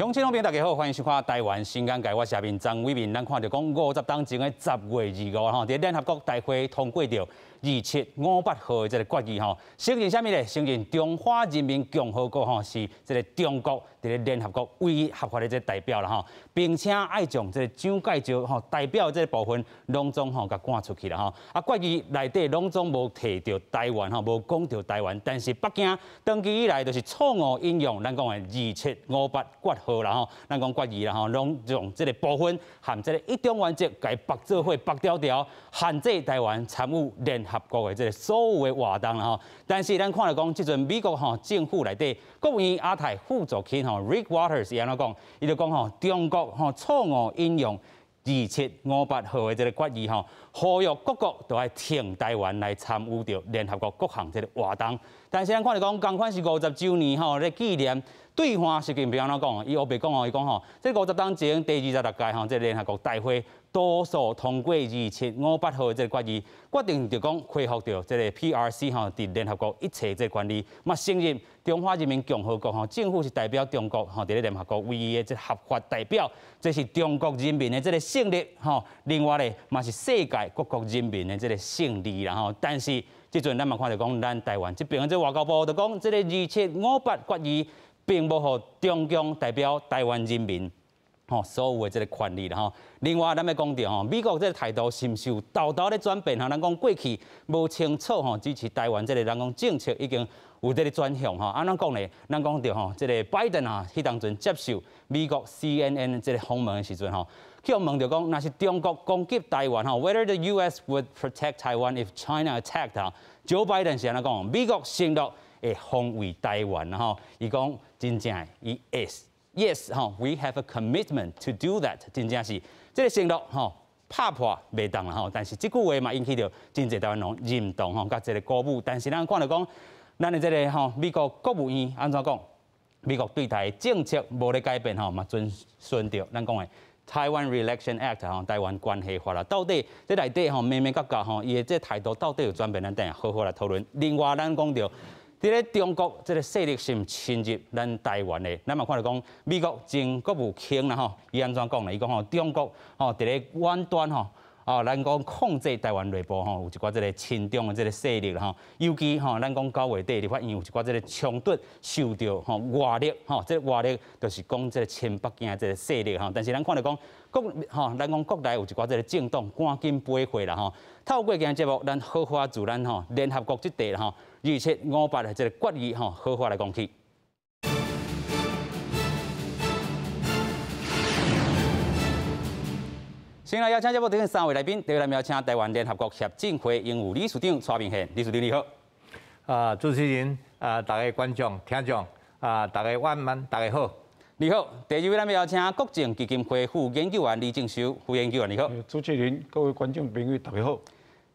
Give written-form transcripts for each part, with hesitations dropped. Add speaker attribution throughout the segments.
Speaker 1: 乡亲朋友大家好，欢迎收看《台湾新眼界》，我是下面张伟民。咱看到讲50当前的10月25号，伫联合国大会通过着2758号的这个决议吼，承认啥物咧？承认中华人民共和国吼是这个中国伫咧联合国唯一合法的这个代表啦吼，并且爱将这个蒋介石吼代表这个部分拢总吼甲赶出去啦吼。啊，决议内底拢总无提到台湾吼，无讲到台湾，但是北京长期以来就是错误引用咱讲的2758决号啦吼，咱讲决议啦吼，拢用这个部分含这个一中原则，甲伊绑做伙绑条条，限制台湾参与联合国的这个所有的活动啦吼。但是咱看到讲，即阵美国吼政府内底国务院亚太副总卿吼 Rick Waters 伊安怎讲？伊就讲吼，中国吼错误引用2758号的这个决议吼，呼吁各国都要挺台湾来参与着联合国各项这个活动。但是咱看到讲，同款是50周年吼咧纪念。对话习近平安怎讲？伊后白讲哦，伊讲吼，这50当前第26届吼，这联合国大会多数通过2758号这个决议，决定就讲恢复掉这个 PRC 吼，伫联合国一切这权利，嘛承认中华人民共和国吼政府是代表中国吼，伫咧联合国唯一的这合法代表，这是中国人民的这个胜利吼。另外咧，嘛是世界各国人民的这个胜利啦吼。但是即阵咱嘛看到讲，咱台湾这边的这外交部就讲，这个2758决议。并无互中共代表台湾人民吼所有的这个权利啦吼。另外，咱要讲到吼，美国这个态度是毋是有豆豆咧转变吼？咱讲过去无清楚吼支持台湾这个咱讲政策已经有这个转向吼。安怎讲咧？咱讲到吼，这个拜登啊，迄当阵接受美国 CNN 这个访问的时阵吼，去问到讲，若是中国攻击台湾吼 ，whether the U.S. would protect Taiwan if China attacked 吼，Joe Biden 是安怎讲？美国承诺会防卫台湾吼，伊讲。真正的，伊 yes 吼 ，we have a commitment to do that， 真正是这个承诺吼，拍破袂当啦吼。但是这句话嘛引起着真侪台湾人认同吼，甲这个鼓舞。但是咱看到讲，咱的这个吼美国国务院安怎讲？美国对台政策无咧改变吼，嘛遵循着咱讲的台湾 Re-election Act 吼，台湾关系法啦。到底这内底吼，明明角角吼，伊的这态度到底有转变？咱等下好好来讨论。另外，咱讲到。伫咧中国这个势力是毋侵入咱台湾的，咱嘛看到讲美国前国务卿啦吼，伊安怎讲咧？伊讲吼中国吼伫咧远端吼，咱讲控制台湾内部吼，有一寡这个亲中的这个势力啦吼，尤其吼咱讲9月底，你发现有一寡这个冲突受到吼外力吼，这外力就是讲这个亲北京的这个势力吼，但是咱看到讲咱讲国内有一寡这个政党赶紧飞回啦吼，透过今日节目，咱好好自咱吼联合国这地啦吼。2758的这个决议吼，好好来讲起。先来邀请节目中3位来宾，第一位邀请台湾联合国协进会营务理事长蔡明宪，理事长你好。
Speaker 2: 主持人大家观众、听众大家晚安，大家好。
Speaker 1: 你好。第二位咱要邀请国政基金会副研究员李正修，副研究员你好。
Speaker 3: 主持人、各位观众朋友大家好。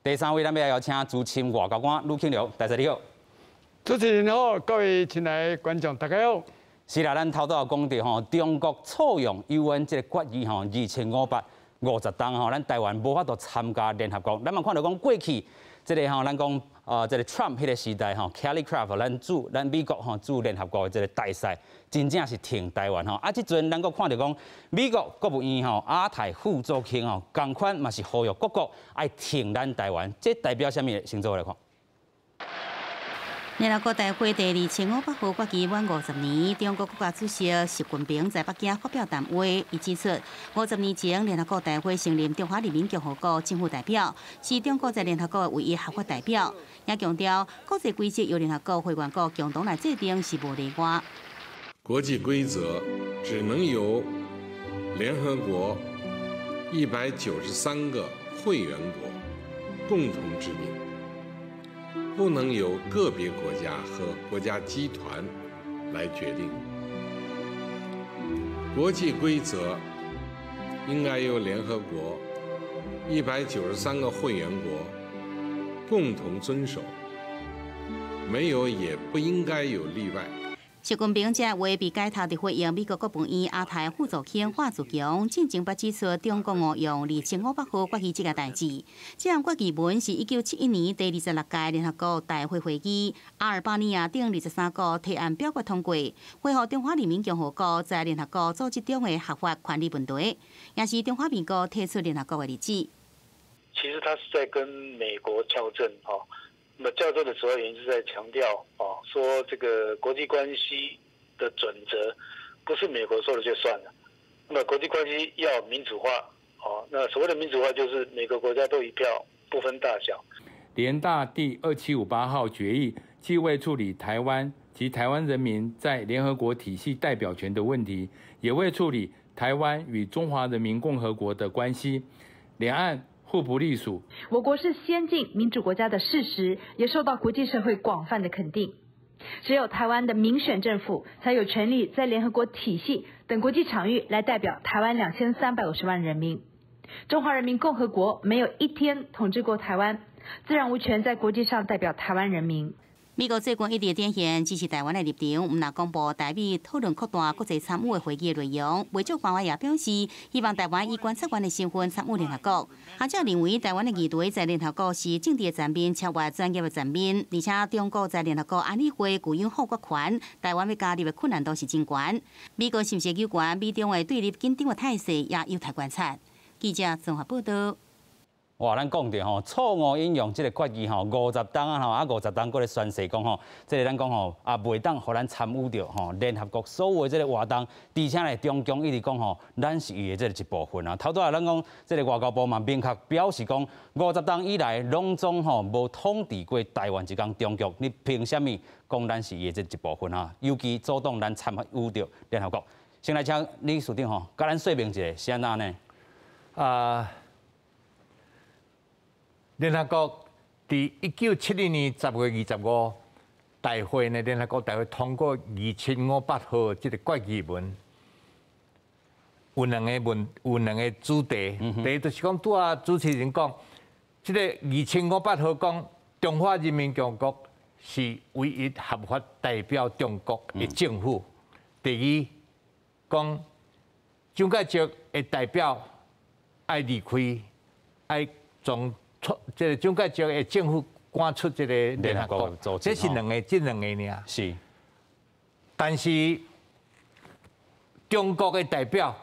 Speaker 1: 第三位咱要邀请资深外交官陆庆良，大家你好。
Speaker 3: 主持人好，各位亲爱的观众大家好。
Speaker 1: 是啦，咱头道讲到吼，中国错用 UN 这个决议吼，275850当吼，咱台湾无法度参加联合国。咱嘛看到讲过去这个吼，咱讲这个 Trump 迄个时代吼 ，Kelly Craft 咱美国吼驻联合国的这个大使，真正是挺台湾吼。啊，即阵咱阁看到讲美国国务院吼亚太副总卿吼，同款嘛是呼吁各国爱挺咱台湾，这代表啥物？先做来看。
Speaker 4: 联合国大会第2758号决议满50年，中国国家主席习近平在北京发表谈话，伊指出，50年前联合国大会承认中华人民共和国政府代表是中国在联合国的唯一合法代表，也强调国际规则由联合国会员国共同来制定是无例外。
Speaker 5: 国际规则只能由联合国193个会员国共同制定。不能由个别国家和国家集团来决定。国际规则应该由联合国193个会员国共同遵守，没有也不应该有例外。
Speaker 4: 习近平这话被解读伫回应美国国务院亚太副总卿华祖强进前捌指出中国误用2500号决议这个代志。这项决议文是1971年第26届联合国大会会议阿尔巴尼亚等23国提案表决通过，恢复中华人民共和国在联合国组织中的合法权利问题，也是中华民国退出联合国的日子。
Speaker 6: 其实他是在跟美国校正那么校正的主要原因是在强调说这个国际关系的准则不是美国说了就算了，那么国际关系要民主化那所谓的民主化就是每个国家都一票，不分大小。
Speaker 7: 联大第2758号决议既未处理台湾及台湾人民在联合国体系代表权的问题，也未处理台湾与中华人民共和国的关系，两岸互不隶属。
Speaker 8: 我国是先进民主国家的事实，也受到国际社会广泛的肯定。只有台湾的民选政府才有权利在联合国体系等国际场域来代表台湾2350万人民。中华人民共和国没有一天统治过台湾，自然无权在国际上代表台湾人民。
Speaker 4: 美国最近一直展现支持台湾的立场，唔若公布台美讨论扩大国际参与的会议的内容。外交官员也表示，希望台湾以观察员的身份参与联合国。学者认为，台湾的议题在联合国是政治的层面超越专业的层面，而且中国在联合国安理会具有否决权，台湾要加入的困难度是真悬。美国是不是有关美中的对立紧张的态势，也有待观察。记者综合报道。
Speaker 1: 哇，咱讲到错误引用这个决议50党50党搁咧宣誓讲这个咱讲袂当互咱参与到联合国所有的这个活动，而且咧中共一直讲咱是伊的这个一部分啊。头拄仔咱讲这个外交部嘛明确表示讲50党以来拢总无统治过台湾一港中国，你凭什么讲咱是伊的这一部分啊？尤其主动咱参与到联合国。先来请李署长甲咱说明一下是安怎呢？
Speaker 2: 联合国伫1972年10月25大会呢，联合国大会通过2758号这个决议文，有两个主题。第一就是讲，拄啊主持人讲，这个2758号讲中华人民共和国是唯一合法代表中国的政府。第二讲，蒋介石的代表爱离开，爱从这个蒋介石的政府赶出这个联合国，这是两个尔。
Speaker 1: 是，
Speaker 2: 但是中国的代表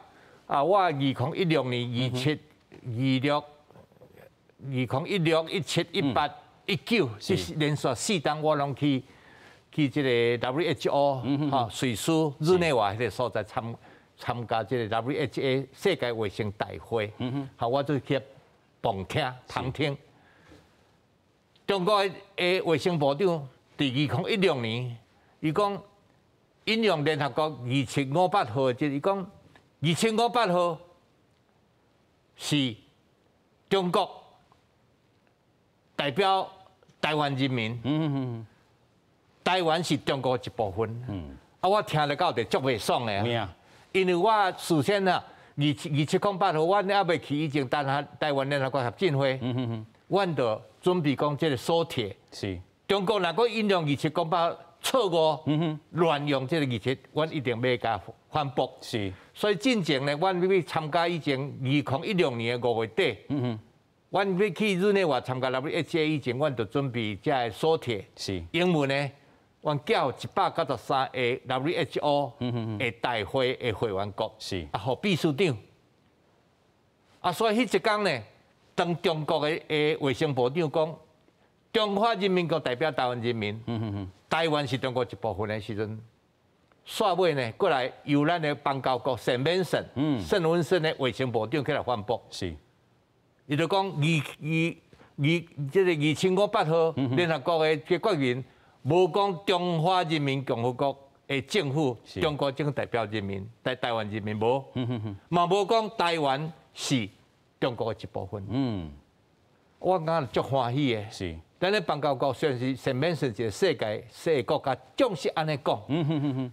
Speaker 2: 我2016年2016、2017、18、19，是连续4档我拢去这个 WHO 瑞士日内瓦迄个所在参加这个 WHO 世界卫生大会，我都去旁听。中国的卫生部长伫2016年，伊讲引用联合国2758号，即伊讲2758号是中国代表台湾人民，台湾是中国一部分。我听了到底足袂爽的因为我事先2708号，阮还未去以前台湾联合国合进会，阮就准备讲这个锁铁。
Speaker 1: 是。
Speaker 2: 中国若果引用2708错误，乱用这个27，阮一定要甲反驳。
Speaker 1: 是。所
Speaker 2: 以进前呢，阮要参加以前2016年的5月底，阮要去日内瓦参加 WHO 以前，阮就准备这个锁铁。
Speaker 1: 是。
Speaker 2: 英文呢？阮缴193个 WHO 的大会的会员国，
Speaker 1: 是
Speaker 2: 互秘书长。所以迄一天呢，当中国的卫生部长讲，中华人民国代表台湾人民，台湾是中国一部分的时阵，煞尾呢，过来由咱的邦交国沈文生的卫生部长起来反驳。
Speaker 1: 是，
Speaker 2: 伊就讲这个2758号联合国的这决议。无讲中华人民共和国的政府，中国政府代表人民，台湾人民无，嘛无讲台湾是中国的一部分。我感觉足欢喜的。
Speaker 1: 是，
Speaker 2: 咱咧邦交国虽然是前面是一个世界国家，总是安尼讲。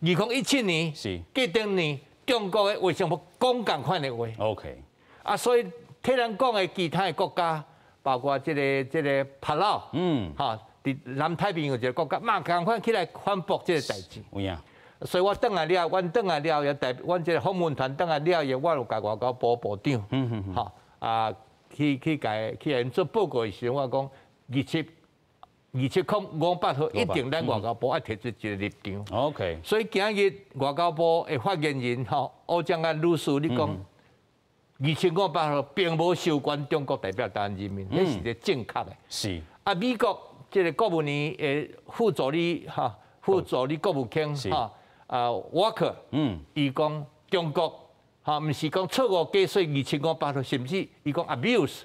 Speaker 2: 2017年
Speaker 1: 是
Speaker 2: 既定年，中国的卫生部讲共款的话。
Speaker 1: OK。
Speaker 2: 所以替咱讲的其他的国家，包括这个帕劳，伫南太平洋一个国家，嘛共款起来反驳这个代志。
Speaker 1: 有影。
Speaker 2: 所以我倒来了，阮倒来了，也代表阮这个访问团倒来了，也我有甲外交部部长，吼去因做报告的时候，我讲2708号一定咱外交部要提出一个立场。
Speaker 1: OK。
Speaker 2: 所以今日外交部的发言人欧江安律师，你讲2708号并无收管中国代表台湾人民，那是一个正确的。
Speaker 1: 是。
Speaker 2: 啊，美国这个国务院的副助理国务卿Walker，伊讲中国唔是讲错误解释2708号，甚至伊讲 abuse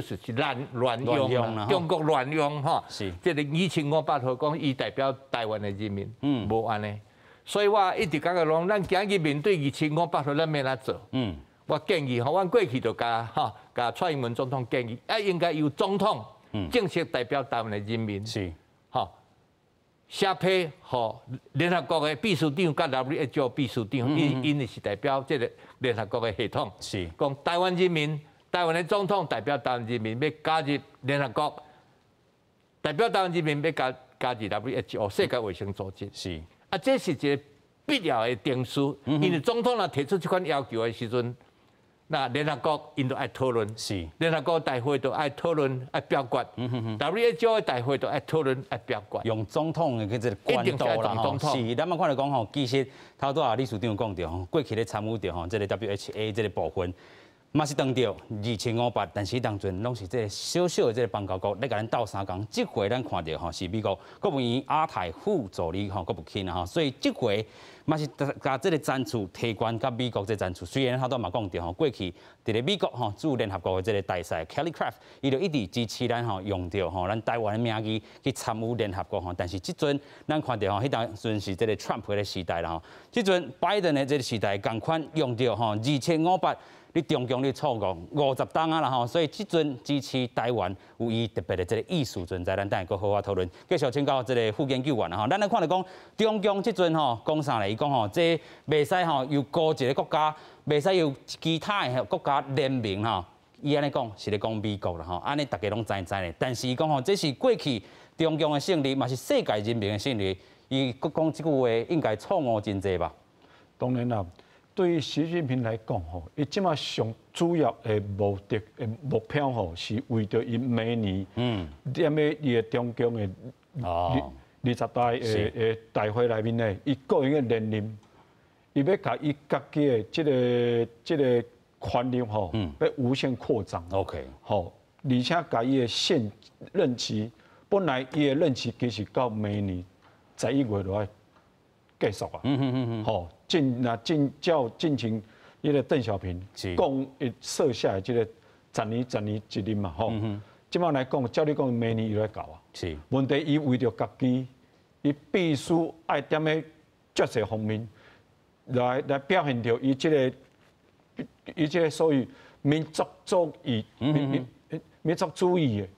Speaker 2: 是乱用啦，中国乱用是。这个2708号讲伊代表台湾的人民，无安尼。所以我一直讲个讲，咱今日面对2708号，咱要哪做？我建议阮过去就甲蔡英文总统建议，应该由总统正式代表台湾的人民，是。写批予联合国的秘书长甲 WHO 秘书长，因是代表这个联合国的系统。是讲台湾人民，台湾的总统代表台湾人民要加入联合国，代表台湾人民要加入 WHO 世界卫生组织。是啊，这是一个必要的定数。因为总统若提出这款要求的时阵，那联合国因都爱讨论，是联合国大会都爱讨论、爱表决，WHO 的大会都爱讨论、爱表决。
Speaker 1: 用总统的这个管道啦，是，咱们看到讲吼，其实头拄啊理事长讲到吼，过去咧参与着吼，这个 WHA 这个部分，嘛是当着2758，但是当阵拢是这个小小的这个邦交国咧，甲咱斗相共。这回咱看到吼是美国国务院亚太副助理国务卿啊，所以这回。嘛是甲这个战处提悬甲美国这战处，虽然他都嘛讲着吼，过去伫咧美国吼驻联合国的这个大使 Kelly Craft， 伊就一直支持咱吼用着吼咱台湾的名义去参与联合国吼，但是即阵咱看到吼，迄当阵是这个 Trump 的时代啦吼，即阵拜登的这个时代共款用着吼2758。你中共你错误50档啊啦吼，所以即阵支持台湾有伊特别的这个意思存在，咱等下搁好好讨论。继续请教这个副研究员吼，咱来看到讲中共即阵吼讲啥咧？伊讲吼，这袂使吼又高一个国家，袂使又其他的国家联名吼。伊安尼讲是咧讲美国啦吼，安尼大家拢知咧。但是伊讲吼，这是过去中共的胜利，嘛是世界人民的胜利。伊佮讲即句话应该错误真济吧？
Speaker 3: 当然啦。对于习近平来讲吼，伊即马上主要的目的的目标吼，是为着伊明年踮咧伊的中共的20大的大会内面呢，伊个人的连任，伊要甲伊家己的即个权力吼，要无限扩张。
Speaker 1: OK，
Speaker 3: 吼，而且甲伊的任期，本来伊的任期其实到明年11月就要结束啊。吼。进行迄个邓小平讲伊设下的即个10年一任嘛吼，即摆来讲，照你讲明年又来搞啊。是。问题伊为着家己，伊必须爱踮咧决策方面来表现着伊即个所谓民族主义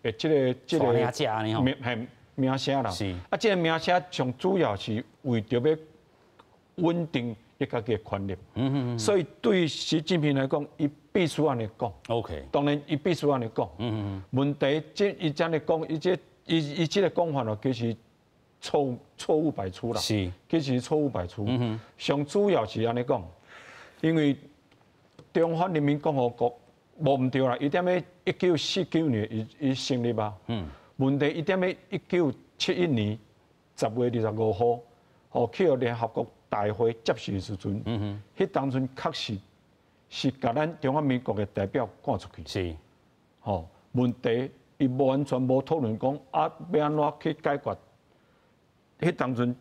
Speaker 3: 的即个名声啦。是。啊，即个名声上主要是为着要稳定伊家己的权力，所以对习近平来讲，伊必须安尼讲。OK， 当然伊必须安尼讲。问题伊这样讲，伊这个讲法咯，其实错误百出啦。是，其实错误百出。上主要是安尼讲，因为中华人民共和国无毋对啦，伊踮咧1949年伊成立吧。问题伊踮咧1971年10月25号，去互联合国大会接受的时阵，迄当阵确实是甲咱中华民国的代表赶出去。是，吼，问题伊完全无讨论讲要安怎去解决。迄当阵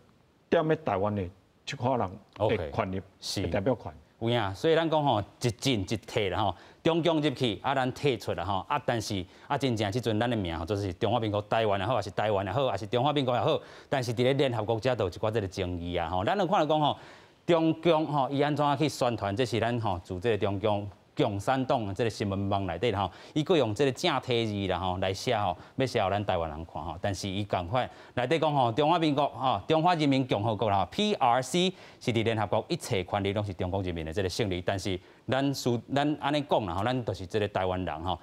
Speaker 3: 踮咧台湾的一块人的权力，是代表权。
Speaker 1: 有影，所以咱讲吼，一进一退啦吼，中共入去，咱退出啦吼，但是真正即阵咱的名吼，就是中华民国台湾也好，还是台湾也好，还是中华民国也好，但是伫咧联合国遮都有一寡这个争议啊吼，咱就看到讲吼，中共吼伊安怎去宣传，这是咱吼自这个中共共产党的这个新闻网内底吼，伊佫用这个正体字啦吼来写吼，要写互咱台湾人看吼。但是伊共款内底讲吼，中华民国吼，中华人民共和国啦 ，PRC 是伫联合国一切权利拢是中国人民的这个胜利。但是咱安尼讲啦吼，咱就是这个台湾人吼，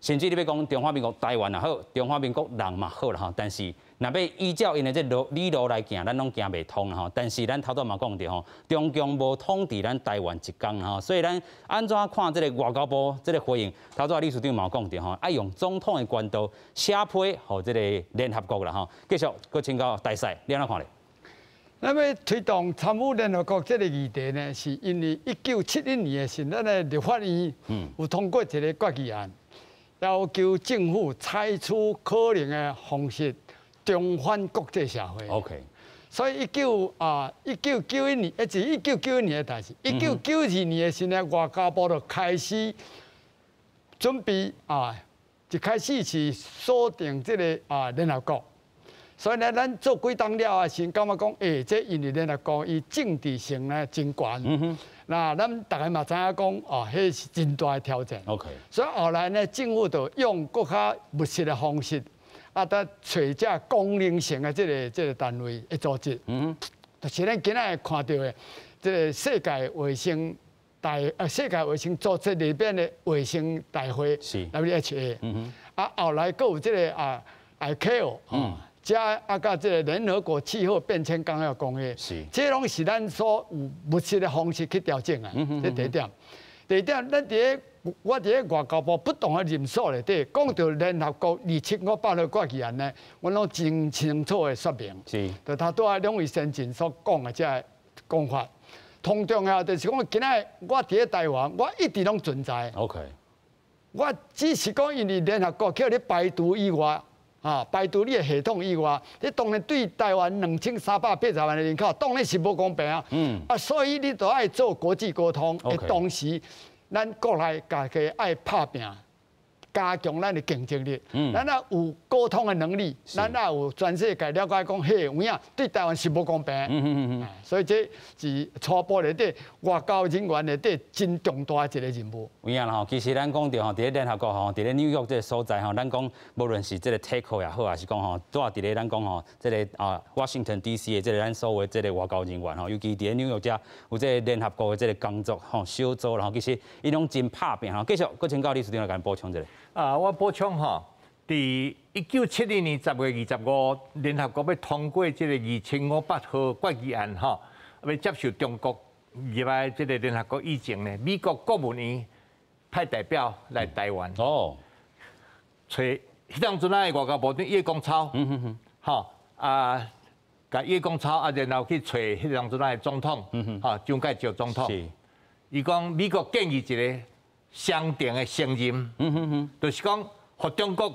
Speaker 1: 甚至你要讲中华民国台湾也好，中华民国人嘛好啦吼，但是若要依照因的这理路来行，咱拢行袂通啦吼。但是咱头拄嘛讲着吼，中共无统治咱台湾一天吼，所以咱安怎看这个外交部这个回应？头拄理事长嘛讲着吼，爱用总统的官刀写批互这个联合国啦吼。继续搁请教大使，你安怎看咧？
Speaker 9: 那么推动参与联合国这个议题呢，是因为1971年的时，咱的立法院有通过一个决议案，要求政府采取可能的方式重返国际社会。
Speaker 1: OK。
Speaker 9: 所以1991年，一直1991年的代志，1992年的时呢，外交部就开始准备一开始是锁定这个联合国。所以呢，咱做几档了啊，先感觉讲，这因为联合国伊政治性呢真悬。那咱大家嘛知影讲，迄是真大的挑战。
Speaker 1: OK。所
Speaker 9: 以后来呢，政府就用更较务实的方式，得找这功能性的这个单位的组织。就是咱今仔看到的，这个世界卫生组织里边的卫生大会 WHO。后来佫有这个ICAO。加甲这个联合国气候变迁纲要公约，这拢是咱所有务实的方式去调整啊。这第一点。第二点，我伫外交部不同的任所内底，讲到联合国275号决议案呢，我拢真清楚的说明。就他拄仔两位先进所讲的这讲法，同重要就是讲，今仔我伫台湾，我一直拢存在。
Speaker 1: OK。
Speaker 9: 我只是讲，因为联合国叫你排除以外。排除你的系统以外，你当然对台湾2380万的人口，当然是无公平啊。所以你都爱做国际沟通的同时，咱国内家己爱拍拼，加强咱的竞争力。咱也有沟通的能力，咱也有全世界了解讲，嘿，有影对台湾是无公平。所以这是初步内底外交人员内底真重大的一个任务。
Speaker 1: 有影啦吼，其实咱讲着吼，伫咧联合国吼，伫咧纽约这个所在吼，咱讲无论是这个 TACO 也好，还是讲吼，都伫咧咱讲吼，这个Washington DC 的这个咱所谓这个外交人员吼，尤其伫咧纽约遮有这个联合国的这个工作吼小组，然后其实伊拢真拍拼吼。继续，搁请教理事长来甲补充一下。
Speaker 2: 我补充吼，伫1970年10月25，联合国要通过这个258号决议案吼，要接受中国入来这个联合国以前呢，美国国务院派代表来台湾，找迄当阵的外交部长叶公超，甲叶公超然后去找迄当阵的总统，蒋介石总统，伊讲美国建议一个相定的承认，就是讲，互中国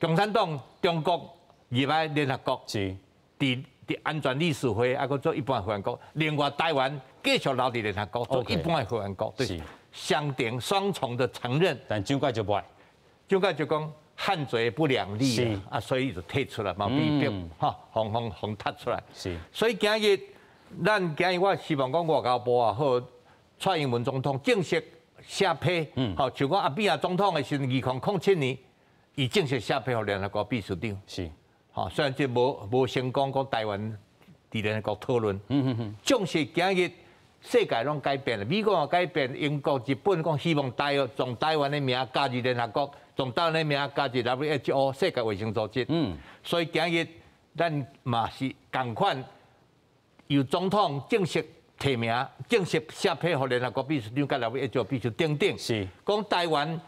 Speaker 2: 共产党中国入来联合国，伫安全理事会还佫做一般会员国，另外台湾继续留伫联合国做一般的会员国，就是相定双重的承认。
Speaker 1: 但蒋介石不爱，
Speaker 2: 蒋介石讲汉贼不两立所以就退出来，嘛避兵红踢出来。所以今日我希望讲外交部也好，蔡英文总统正式写批，像讲阿扁啊总统的时，2007年，伊正式写批互联合国秘书长。虽然这无成功，讲台湾伫联合国讨论。总是今日世界拢改变了，美国也改变，英国、日本讲希望从台湾的名加入联合国，从台湾的名加入 WHO 世界卫生组织。所以今日咱嘛是同款，由总统正式提名，正式写批互联合国秘书长、甲 WHO 秘书等等。讲台湾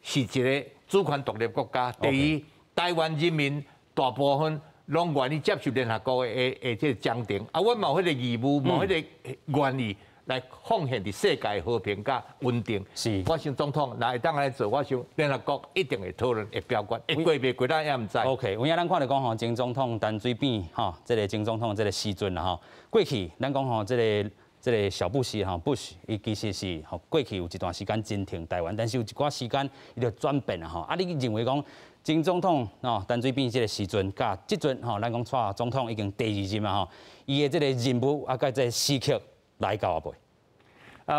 Speaker 2: 是一个主权独立国家。第二，台湾人民大部分拢愿意接受联合国的这个章程，我嘛有迄个义务，嘛有迄个愿意来奉献伫世界和平甲稳定。我想总统若会当来做，我想联合国一定会讨论，会表决，会过袂过咱也毋知。
Speaker 1: OK， 有影咱看到讲吼，前总统陈水扁吼，这个前总统这个时阵啦吼，过去咱讲吼，这个小布希哈，Bush，伊其实是吼过去有一段时间真挺台湾，但是有一寡时间伊就转变啦吼。你认为讲前总统陈水扁这个时阵，甲即阵吼，咱讲蔡总统已经第二任嘛吼，伊的这个任务甲这时刻来到啊未？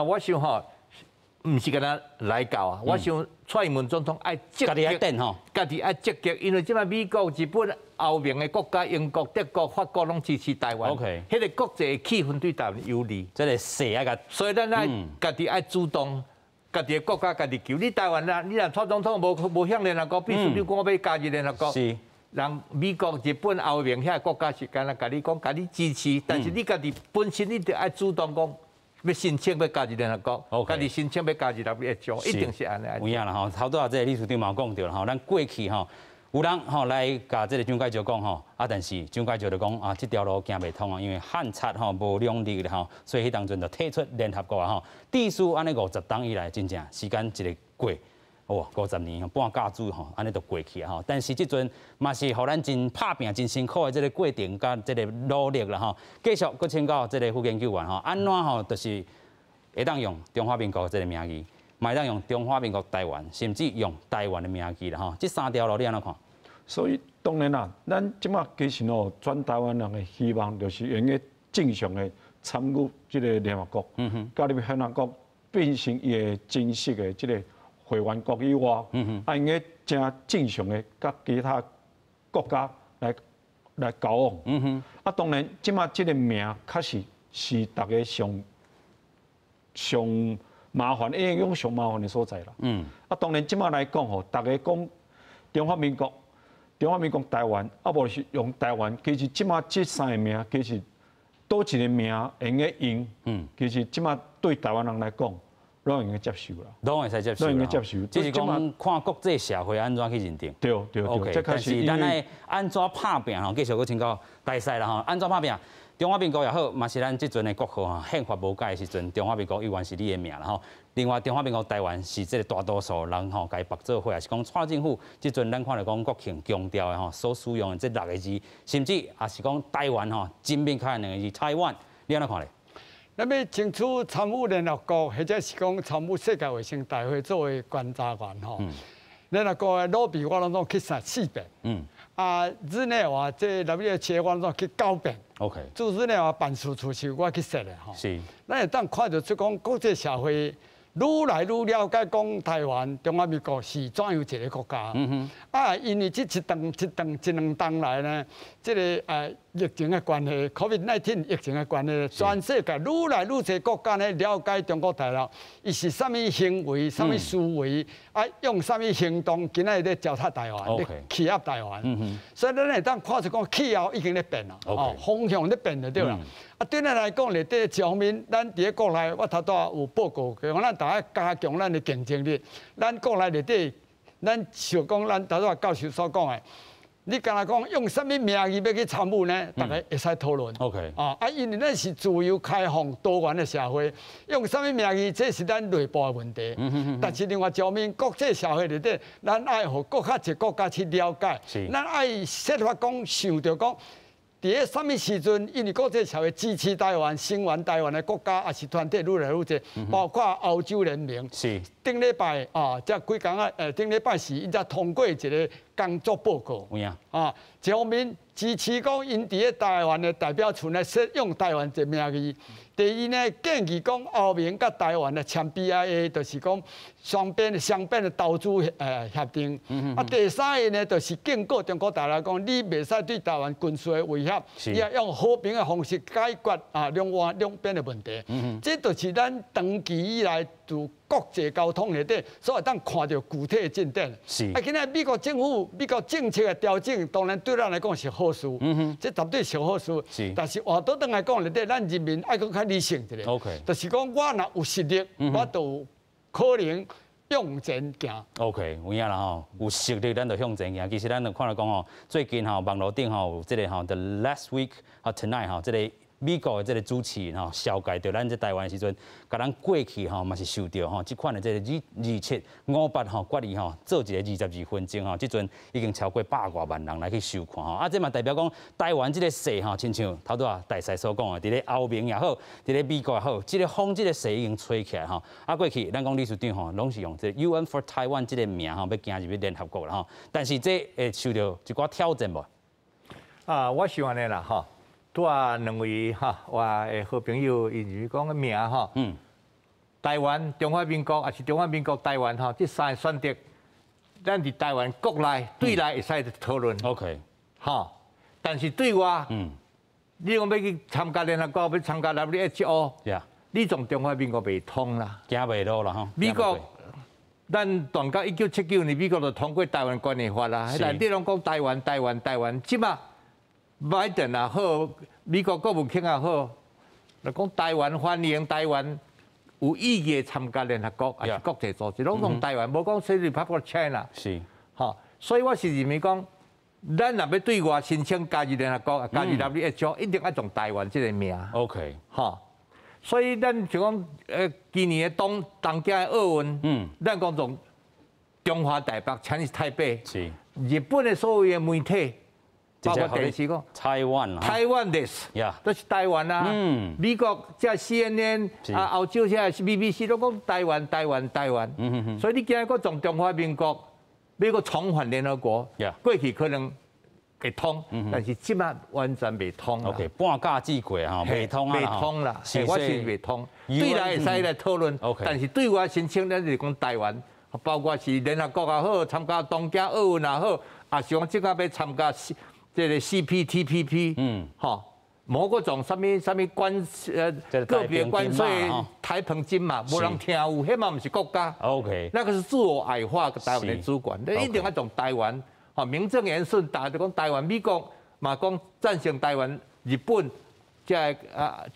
Speaker 2: 我想吼，毋是跟他来到啊，我想蔡英文总统爱积极，家己爱积极，因为即摆美国、日本、欧盟的国家，英国、德国、法国拢支持台湾。迄个国际气氛对台湾有利。
Speaker 1: 这个势啊个，
Speaker 2: 所以咱爱家己爱主动。家己的国家家己救。你台湾啦，你若蔡总统无向联合国必须你讲要加入联合国，
Speaker 1: 是。
Speaker 2: 人美国、日本、欧盟遐国家是干那甲你讲，甲你支持，但是你家己本身你得爱主动讲。要申请要加入联合国，家己申请要加入 WHO， 一定是安尼。
Speaker 1: 有影啦吼，头拄啊，这个理事长嘛讲到啦吼，咱过去吼有人吼来甲这个蒋介石讲吼，但是蒋介石就讲这条路行袂通啊，因为汉贼吼无量力啦吼，所以迄当阵就退出联合国啊吼。历史安尼50档以来，真正时间一个过。50年半甲子吼，安尼就过去啊吼。但是即阵嘛是互咱真拍拼、真辛苦的这个过程，甲这个努力啦吼。继续搁请教这个副研究员吼，安怎吼就是会当用中华民国这个名义，嘛会当用中华民国台湾，甚至用台湾的名义啦吼。这三条路你安怎看？
Speaker 3: 所以当然啦，咱即马其实哦，全台湾人的希望就是用个正常的参与这个联合国，加入联合国变成伊个正式的这个。会员国以外，应该正正常的甲其他国家来交往。当然，即马即个名确实是大家上麻烦，应用上麻烦的所在啦。当然，即马来讲吼，大家讲中华民国台湾，无是用台湾，其实即马这三个名，其实多一个名用个用，其实即马对台湾人来讲。拢应该接受啦，
Speaker 1: 拢会使接受，
Speaker 3: 拢应该接受。
Speaker 1: 只是讲看国际社会安怎去认定。
Speaker 3: 对。
Speaker 1: OK， 但是咱来安怎拍拼吼，继续搁请教大赛啦吼，安怎拍拼？中华民国也好，嘛是咱即阵的国号吼，宪法无改的时阵，中华民国依然是你的名啦吼。另外，中华民国台湾是即个大多数人吼，家绑做伙，也是讲蔡政府即阵咱看到讲国庆强调的吼，所使用的这6个字，甚至也是讲台湾吼，正面开2个字，台湾，你安怎看咧？
Speaker 9: 咱要争取参与联合国，或者是讲参与世界卫生大会作为观察员吼。联合国的lobby我拢总去4遍。日内瓦这 WHO 我拢总去9遍。
Speaker 1: OK。驻
Speaker 9: 日内瓦办事处是我去设的吼。
Speaker 1: 是。
Speaker 9: 咱会当看到出讲国际社会愈来愈了解讲台湾、中华民国是怎样一个国家。因为这一两冬来呢，这个疫情的关系 ，COVID-19 疫情的关系，全世界愈来愈多国家呢了解中国大陆，伊是啥物行为、啥物思维，用啥物行动，今仔日咧糟蹋台湾，欺压台湾。所以咱会当看出讲气候已经咧变啦，方向咧变就对啦。对咱来讲，内底一方面，咱伫咧国内，我头拄有报告，讲咱大家加强咱的竞争力。咱国内内底，咱想讲，咱头拄教授所讲的。你敢若讲用什么名义要去参与呢？大家会使讨论。
Speaker 1: OK。
Speaker 9: 因为咱是自由开放多元的社会，用什么名义，这是咱内部的问题。但是另外一方面，国际社会里底，咱爱互各较一国家去了解。咱爱设法讲，想着讲。伫咧什么时阵，因为国际社会支持台湾、声援台湾的国家也是团体愈来愈多，包括欧洲联盟。
Speaker 1: 是。
Speaker 9: 顶礼拜这几工顶礼拜是因才通过一个工作报告。
Speaker 1: 有影。
Speaker 9: 一方面支持讲因伫咧台湾的代表处呢，使用台湾这名义。第二呢，建议讲欧盟甲台湾的签 BIA， 就是讲双边的投资协定。第三个呢，就是警告中国大陆讲，你袂使对台湾军事的威胁，也用和平的方式解决两边的问题。这就是咱长期以来自国际交通内底，所以当看到具体的进展。
Speaker 1: 是。
Speaker 9: 今仔美国政府、美国政策的调整，当然对咱来讲是好事。这绝对是好事。
Speaker 1: 是。
Speaker 9: 但是话倒转来讲内底，咱人民爱搁较理性一点。
Speaker 1: OK。
Speaker 9: 就是讲，我若有实力，我就有可能向前行。
Speaker 1: OK， 有影啦吼，有实力咱就向前行。其实咱就看到讲吼，最近吼网络顶吼有这个吼 The Last Week 和 Tonight 吼这个。美国的这个主持人吼，小解到咱这台湾的时阵，甲咱过去吼嘛是受到吼，即款的这个2758吼决议吼，做一个22分钟吼，即阵已经超过100多万人来去收看吼，这嘛代表讲台湾这个势吼，亲像头拄啊大赛所讲的，伫咧欧盟也好，伫咧美国也好，这个风这个势已经吹起来吼。过去咱讲理事长吼，拢是用这 UN for Taiwan 这个名吼，要行入去联合国啦吼，但是这会受到一寡挑战无？
Speaker 2: 我想安尼啦吼。拄啊，两位我的好朋友，因讲个名台湾、中华民国，还是中华民国台湾这三个选择，咱伫台湾国内对内会使讨论。
Speaker 1: OK，
Speaker 2: 但是对外，你讲要去参加联合国，要参加 WHO，你从中华民国袂通啦，
Speaker 1: 行袂落啦吼。
Speaker 2: 美国，咱断到1979年，美国就通过台湾关系法啦。内底拢讲台湾，即马拜登也好，美国国务卿也好，就讲台湾欢迎台湾有意义参加联合国还是国际组织，拢讲台湾，无讲 Republic China。
Speaker 1: 是，
Speaker 2: 吼，所以我是认为讲，咱若要对外申请加入联合国、加入 WHO， 一定要从台湾这个名。
Speaker 1: OK，
Speaker 2: 吼。所以咱就讲，今年的东京的奥运，咱讲从中华台北、Chinese 台北，
Speaker 1: 是
Speaker 2: 日本的所有的媒体，包括电视讲
Speaker 1: 台湾啦，
Speaker 2: 台湾です，都是台湾啦。美国即 CNN 啊，欧洲即 BBC 都讲台湾。所以你今日个从中华民国要个重返联合国，过去可能会通，但是即马完全未通啦。
Speaker 1: OK， 半价之过哈，未通啊，
Speaker 2: 未通啦，我是未通。对内会使来讨论，但是对外申请咱就是讲台湾，包括是联合国也好，参加东京奥运也好，也是讲即个要参加这个 CPTPP， 吼，某个种什么关个别关税台澎金嘛，无人听有，迄嘛毋是国家。
Speaker 1: OK，
Speaker 2: 那个是自我矮化台湾的主管，你一定要从台湾。哦，名正言顺，大家就讲台湾，美国嘛讲赞成台湾，日本即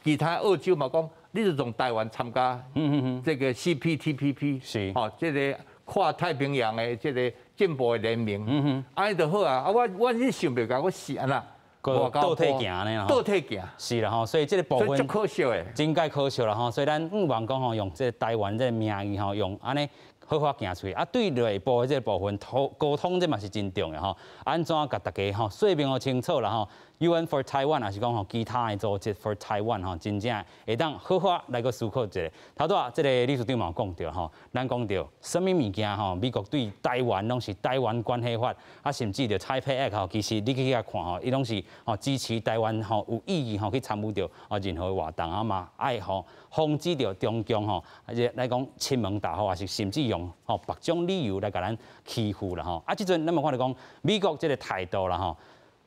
Speaker 2: 其他澳洲嘛讲，你就从台湾参加这个 CPTPP，
Speaker 1: 是，
Speaker 2: 哦，这个跨太平洋的这个进步的联盟，安尼就好啊。我是想袂到，我是安那，
Speaker 1: 倒退行呢，
Speaker 2: 倒退行，
Speaker 1: 是啦吼，所以这个部分
Speaker 2: 真可惜的，
Speaker 1: 真该可惜啦吼。所以咱勿望讲吼，用这个台湾这个名义吼，用安尼。好好行出去啊！对内部的这个部分沟通，这嘛是真重要吼。安怎甲大家吼说明清楚啦吼 ？UN for Taiwan 也是讲吼，其他的组织 for Taiwan 吼，真正会当好好来个思考一下。头拄啊，这个理事长嘛讲到吼，咱讲到什么物件吼，美国对台湾拢是台湾关系法，啊，甚至着 Taipei Act 吼，其实你去遐看吼，伊拢是吼支持台湾吼有意义吼去参与着啊任何活动啊嘛，爱吼防止着中共吼，来讲亲门大户，还是甚至用吼别种理由来甲咱欺负啦吼。啊，即阵咱嘛看到讲美国这个态度啦吼。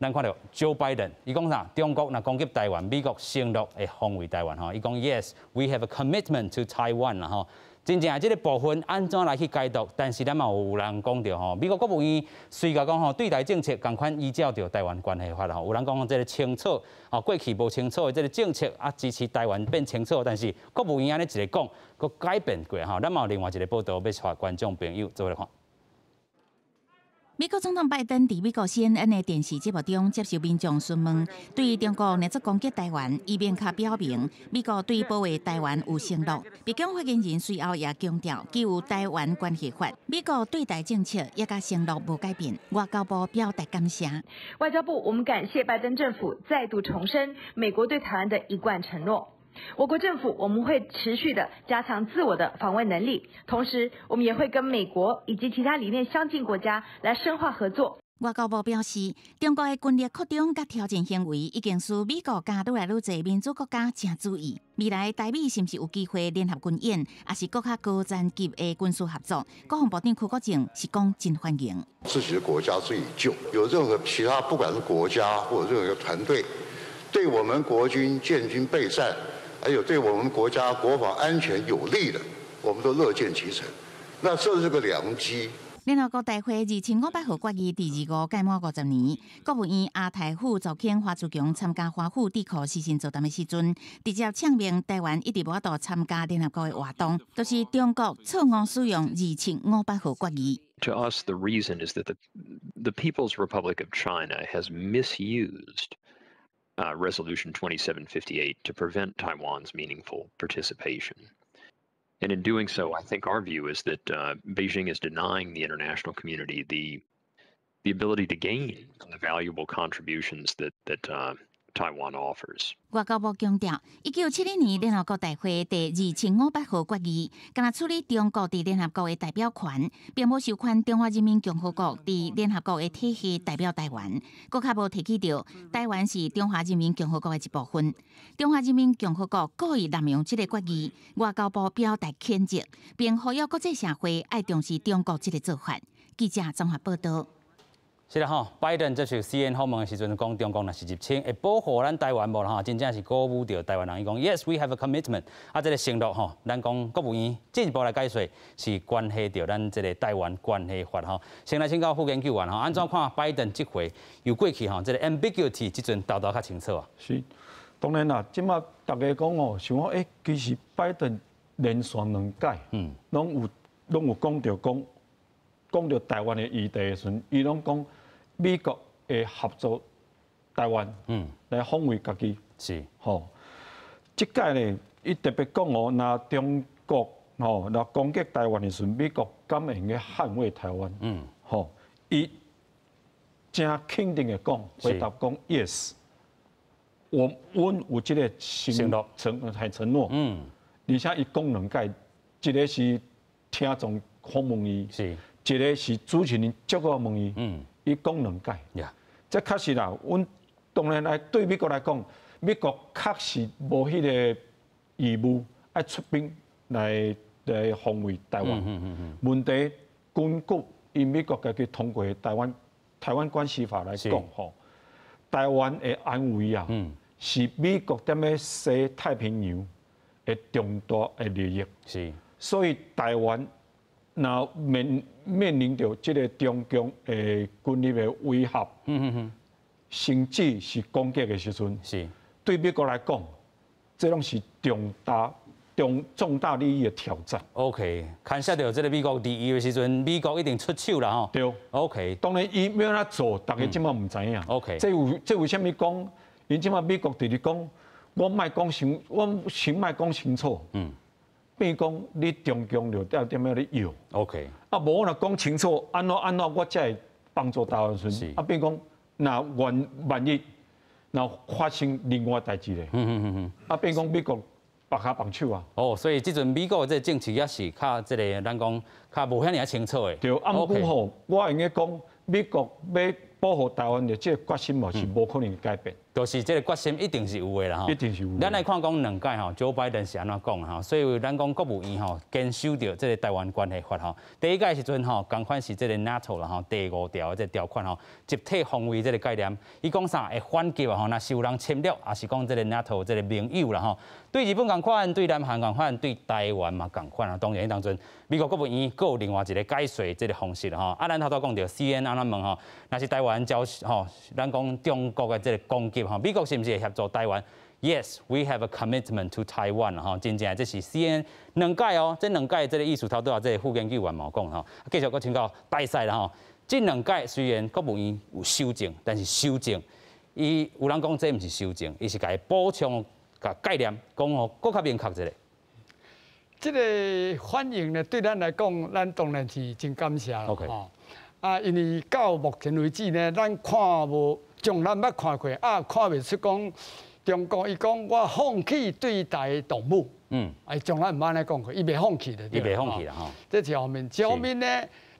Speaker 1: 咱看到 Joe Biden， 伊讲啥？中国若攻击台湾，美国承诺会防卫台湾吼。伊讲 Yes，we have a commitment to Taiwan 啦吼。真正这个部分安怎来去解读？但是咱嘛有人讲到吼，美国国务院虽然讲吼对台政策共款依照着台湾关系法吼，有人讲这个清楚吼，过去无清楚的这个政策啊支持台湾变清楚，但是国务院安尼一个讲，佮改变过吼。咱嘛有另外一个报道要带观众朋友做来看。
Speaker 4: 美国总统拜登伫美国 CNN 的电视节目中接受民众询问，对中国连续攻击台湾，伊面卡表明，美国对保卫台湾有承诺。白宫发言人随后也强调，基于台湾关系法，美国对台政策也甲承诺无改变。外交部表达感谢。
Speaker 8: 外交部，我们感谢拜登政府再度重申美国对台湾的一贯承诺。我国政府我们会持续的加强自我的防卫能力，同时我们也会跟美国以及其他理念相近国家来深化合作。
Speaker 4: 外交部表示，中国的军力扩张甲挑战行为已经使美国加愈来愈侪民主国家正注意。未来台美是不是有机会联合军演，也是更加高层级的军事合作？国防部长邱国正是讲真欢迎。
Speaker 10: 自己的国家自己救，有任何其他不管是国家或者任何团队，对我们国军建军备战。还有对我们国家国防安全有利的，我们都乐见其成。那这是个良机。
Speaker 4: 联合国大会2500号决议第25届满50年，国务院亚太副总监华祖强参加华府智库施行座谈的时阵，直接呛明台湾一直无法度参加联合国的活动，都是中国错误使用2500号决议。
Speaker 11: To us, the reason is that the People's Republic of China has misused Resolution 2758 to prevent Taiwan's meaningful participation. And in doing so, I think our view is that Beijing is denying the international community the ability to gain from the valuable contributions that Taiwan offers.
Speaker 4: 外交部强调，1971年联合国大会第2500号决议，敢若处理中国伫联合国的代表权，并无授权中华人民共和国伫联合国的体系代表台湾。搁较无提起到台湾是中华人民共和国的一部分。中华人民共和国故意滥用这个决议，外交部表达谴责，并呼吁国际社会爱重视中国这个做法。记者综合报道。
Speaker 1: 是啦吼，拜登接受 CNN 访问的时阵讲，中共若是入侵，会保护咱台湾无啦吼，真正是鼓舞到台湾人。伊讲 ，Yes, we have a commitment。啊，这个承诺吼，咱讲国务院进一步来解说，是关系到咱这个台湾关系法吼。先来请教副研究员吼，安怎看拜登这回又过去吼，这个 ambiguity 即阵豆豆较清楚啊？
Speaker 3: 是，当然啦，即马大家讲哦，想讲其实拜登连续2届，拢有讲到台湾的议题的时阵，伊拢讲美国会合作台湾，来防卫家己。
Speaker 1: 是，
Speaker 3: 吼，即届呢，伊特别讲哦，若中国若攻击台湾的时阵，美国敢会用去捍卫台湾？吼，伊真肯定的讲，回答讲 yes， 阮有即个承诺，而且伊讲2届，一个是听众访问伊，
Speaker 1: 是。
Speaker 3: 一个是主持人接过问伊，伊讲2届，这确实啦。阮当然来对美国来讲，美国确实无迄个义务爱出兵来防卫台湾。问题根据以美国家己通过的台湾关系法来讲，吼，台湾的安危啊，是美国踮咧西太平洋的重大的利益。
Speaker 1: 是，
Speaker 3: 所以台湾。那面临着这个中共的军力的威胁，甚至是攻击的时阵，
Speaker 1: 是
Speaker 3: 对美国来讲，这拢是重大利益的挑战。
Speaker 1: OK， 看下到这个美国第一的时阵，美国一定出手啦吼。
Speaker 3: 对。
Speaker 1: OK，
Speaker 3: 当然伊要安怎做，大家即马唔知影。
Speaker 1: OK，
Speaker 3: 这为什么讲？因即马美国直直讲，我先卖讲清楚。变讲你中共就点样咧要
Speaker 1: ？OK，
Speaker 3: 啊，无我若讲清楚，安怎我才会帮助台湾时，啊，变讲那万一那发生另外代志咧，啊，变讲美国绑下绑手啊。
Speaker 1: 哦，所以即阵美国这政策也是较这个咱讲较无遐尔清楚的。
Speaker 3: 对，啊，毋过吼，我应该讲美国要保护台湾的这个决心嘛是无可能改变。
Speaker 1: 就是这个决心一定是有的啦吼，
Speaker 3: 一定是有。
Speaker 1: 咱来看讲2届吼，Joe Biden 是安怎讲吼，所以咱讲国务院吼坚守着这个台湾关系法吼。第一届时阵吼，同款是这个 NATO 啦吼，第5条的这条款吼，集体防卫这个概念，伊讲啥会反击啊吼，若是有人侵略，也是讲这个 NATO 这个盟友啦吼，对日本同款，对南韩同款，对台湾嘛同款啊。当然当中，美国国务院佫有另外一个解说这个方式啦吼。啊，咱头讲到 CNN 安怎问吼，若是台湾遭吼，咱讲中国的这个攻击。美国是不是会协助台湾 ？Yes, we have a commitment to Taiwan 哈，真正这是 CNN 2届哦，这2届这个意思头拄啊，这个副研究员嘛讲吼，继续搁请教大赛啦吼。这2届虽然国务院有修正，但是修正，伊有人讲这不是修正，伊是甲伊补充甲概念，讲哦更较明确一个。
Speaker 9: 这个反应呢，对咱来讲，咱当然是真感谢啦。
Speaker 1: OK，
Speaker 9: 啊，因为到目前为止呢，咱看无。从咱捌看过啊，看袂出讲中国伊讲我放弃对待动物，从咱唔安尼讲过，伊袂放弃的，
Speaker 1: 伊袂放弃啦吼。
Speaker 9: 这一方面，一方面呢，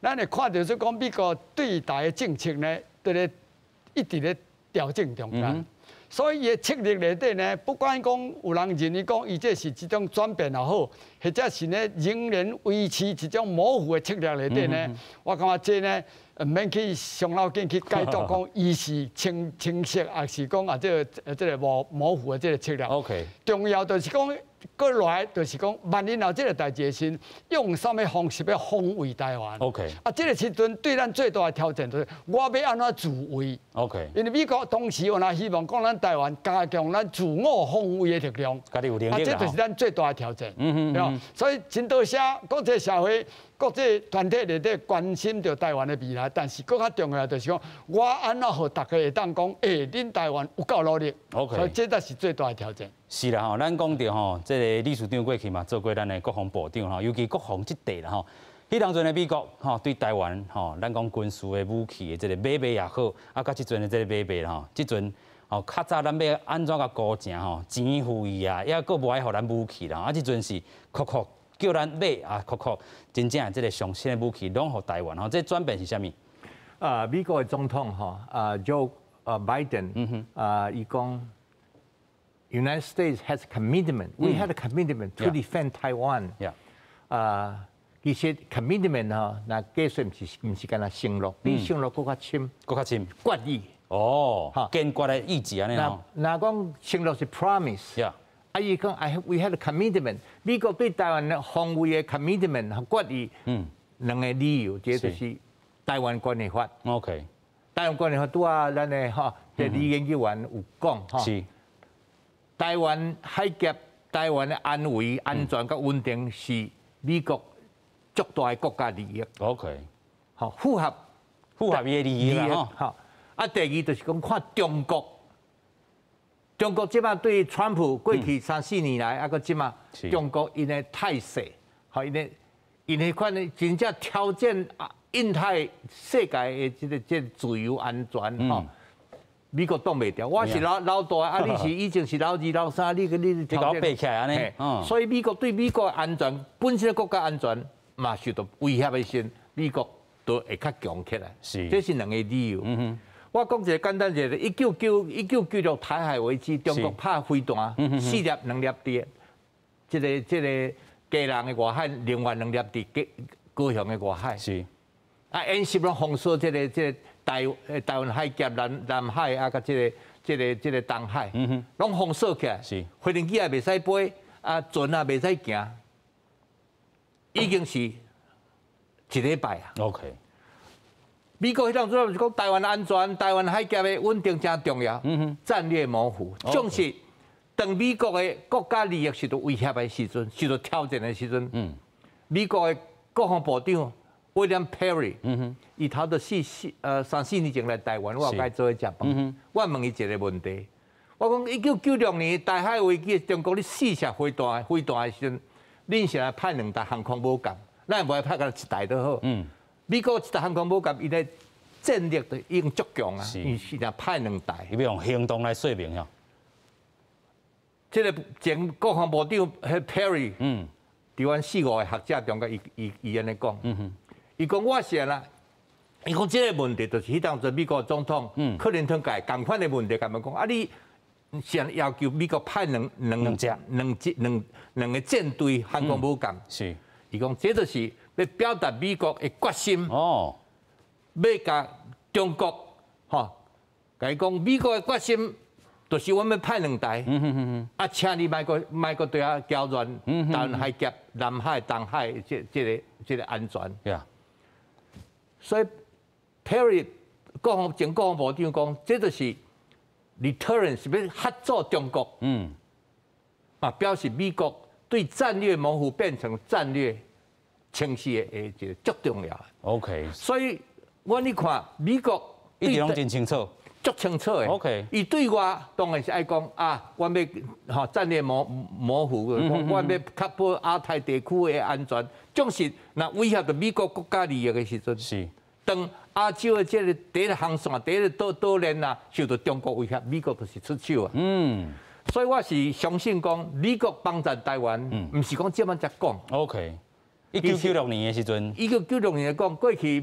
Speaker 9: 咱会看到说讲美国对待的政策呢，在咧一直咧调整中间，所以伊的策略内底呢，不管讲有人认为讲伊这是一种转变也好，或者是呢仍然维持一种模糊的策略内底呢，我感觉这呢。唔免去伤脑筋去解读讲，伊是清晰，还是讲啊这个模糊的这个策略。
Speaker 1: OK，
Speaker 9: 重要就是讲，过来就是讲，万一有这个代志时，用什么方式要防卫台湾
Speaker 1: ？OK，
Speaker 9: 啊，这个时阵对咱最大的挑战就是，我要安怎自卫
Speaker 1: ？OK，
Speaker 9: 因为美国同时我也希望讲，咱台湾加强咱自我防卫的力量。
Speaker 1: 家己有能力
Speaker 9: 啊，这就是咱最大的挑战。所以真多谢国际社会。国际团体内底关心着台湾的未来，但是更较重要就是讲，我安怎互大家会当讲，恁台湾有够努力，
Speaker 1: OK，
Speaker 9: 所以这才是最大的挑战。
Speaker 1: 是啦吼，咱讲到吼，这个理事长过去嘛，做过咱的国防部长吼，尤其国防这地啦吼，迄当阵的美国吼对台湾吼，咱讲军事的武器的这个买卖也好，啊，甲即阵的这个买卖啦吼，即阵吼较早咱要安怎甲高正吼，钱付伊啊，也佫无爱互咱武器啦，啊，即阵是酷。叫咱买啊，真正这个上新的武器拢互台湾吼，这转变是啥物？
Speaker 2: 美国的总统吼，Joe Biden，伊讲 ，United States has a commitment. We had a commitment to defend Taiwan. 其实 commitment 吼，那假说唔是干那承诺，比承诺更较深，决议。
Speaker 1: 哦，坚决的意志安尼吼。
Speaker 2: 那讲承诺是 promise， 啊伊讲 we had a commitment， 美国对台湾的防卫的 commitment 和决议，两个理由，这就是台湾关系法。
Speaker 1: OK，
Speaker 2: 台湾关系法拄啊，咱的吼，这李研究员有讲吼，台湾海峡、台湾的安危、安全甲稳定是美国足大的国家利益。
Speaker 1: OK，
Speaker 2: 好符合
Speaker 1: 伊的利益啦吼。
Speaker 2: 啊，第二就是讲看中国，中国即马对川普过去3-4年来，啊个即马中国因的态势，吼因的款的真正挑战印太世界的这自由安全吼。美国挡袂掉，我是老大，啊你是已经是老二老三，你
Speaker 1: 挑战背起来安尼，
Speaker 2: 所以美国对美国安全本身的国家安全嘛受到威胁的时，美国都会较强起来。这是两个理由。我讲一个简单一个，1996台海危机，中国拍飞弹4粒2粒伫这个家人的外海，另外2粒伫高雄的外海。是。啊，演习拢封锁这个台湾海峡、南海啊，甲这个东海，拢封锁起来。是。飞行机也袂使飞，啊，船也袂使行，已经是1礼拜啊。OK。美国迄当主要是讲台湾安全、台湾海峡的稳定真重要，战略模糊。总是当美国的国家利益受到威胁的时阵，受到挑战的时阵，美国的国防部长 William Perry， 伊头到3-4年前来台湾，我有甲伊做伙食饭。我问伊一个问题，我讲1996年台海危机，中国咧试射飞弹的时阵，恁是来派2台航空母舰，咱也无爱派到1台都好。美国1台航空母舰，伊的战力都已经足强啊，伊是若派2台。
Speaker 1: 伊要用行动来说明吼。
Speaker 2: 这个前国防部长 Perry， 伫阮4-5个学者中间，伊安尼讲，伊讲我是啦，伊讲这个问题就是迄当阵美国总统克林顿改共款的问题，甲们讲啊，你想要求美国派两个舰队航空母舰，是，伊讲这就是要表达美国的决心，要甲中国吼，甲伊讲美国的决心。就是我们派2台，啊，请你莫个对啊交战，台湾海峡、南海、东海这个安全。所以 Perry 前国防部长讲，这就是 deterrence 是要吓阻中国，表示美国对战略模糊变成战略清晰的一个足重要。OK， 所以我你看美国
Speaker 1: 一直拢真清楚。
Speaker 2: 足清楚的 ，OK， 伊对我当然是爱讲啊，我要吼战略模糊，我要确保亚太地区的安全。总是那威胁到美国国家利益的时阵，是当亚洲的这个第一个航线、第一个岛链啊，受到中国威胁，美国就是出手啊。所以我是相信讲，美国帮助台湾，唔是讲这么才讲。
Speaker 1: OK。1996年的时阵
Speaker 2: ，1996年讲过去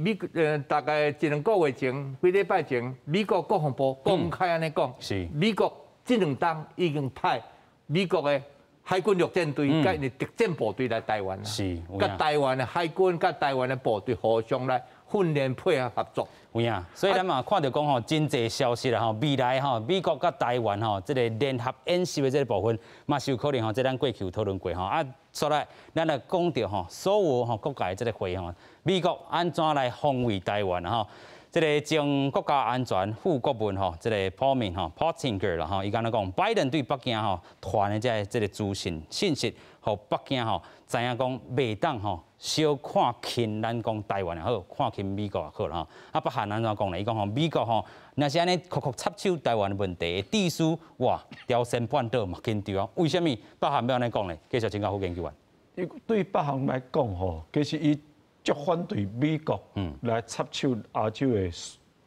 Speaker 2: 大概1-2个月前、几礼拜前，美国国防部公开安尼讲，是美国这2档已经派美国的海军陆战队甲因的特战部队来台湾啦，是，甲台湾的海军、甲台湾的部队互相来训练配合合作。
Speaker 1: 有影，所以咱嘛看到讲吼，真侪消息啦吼，未来吼，美国甲台湾吼，这个联合演习的这个部分，嘛是有可能吼，这咱过去有讨论过吼啊。所来，咱来讲到吼，所有吼国家的这个会吼，美国安怎来防卫台湾吼？这个前国家安全副顾问吼，这个普明吼 Pottinger 啦吼，伊敢若讲，拜登对北京吼传的这个资讯信息，互北京吼知影讲，袂当吼小看轻咱讲台湾也好，看轻美国也好啦吼。啊，北韩安怎讲咧？伊讲吼，美国吼若是安尼酷酷插手台湾的问题，地区哇，朝鲜半岛嘛紧张。为什么北韩要安尼讲咧？继续请教副研究员。
Speaker 3: 对北韩来讲吼，其实伊足反对美国来插手亚洲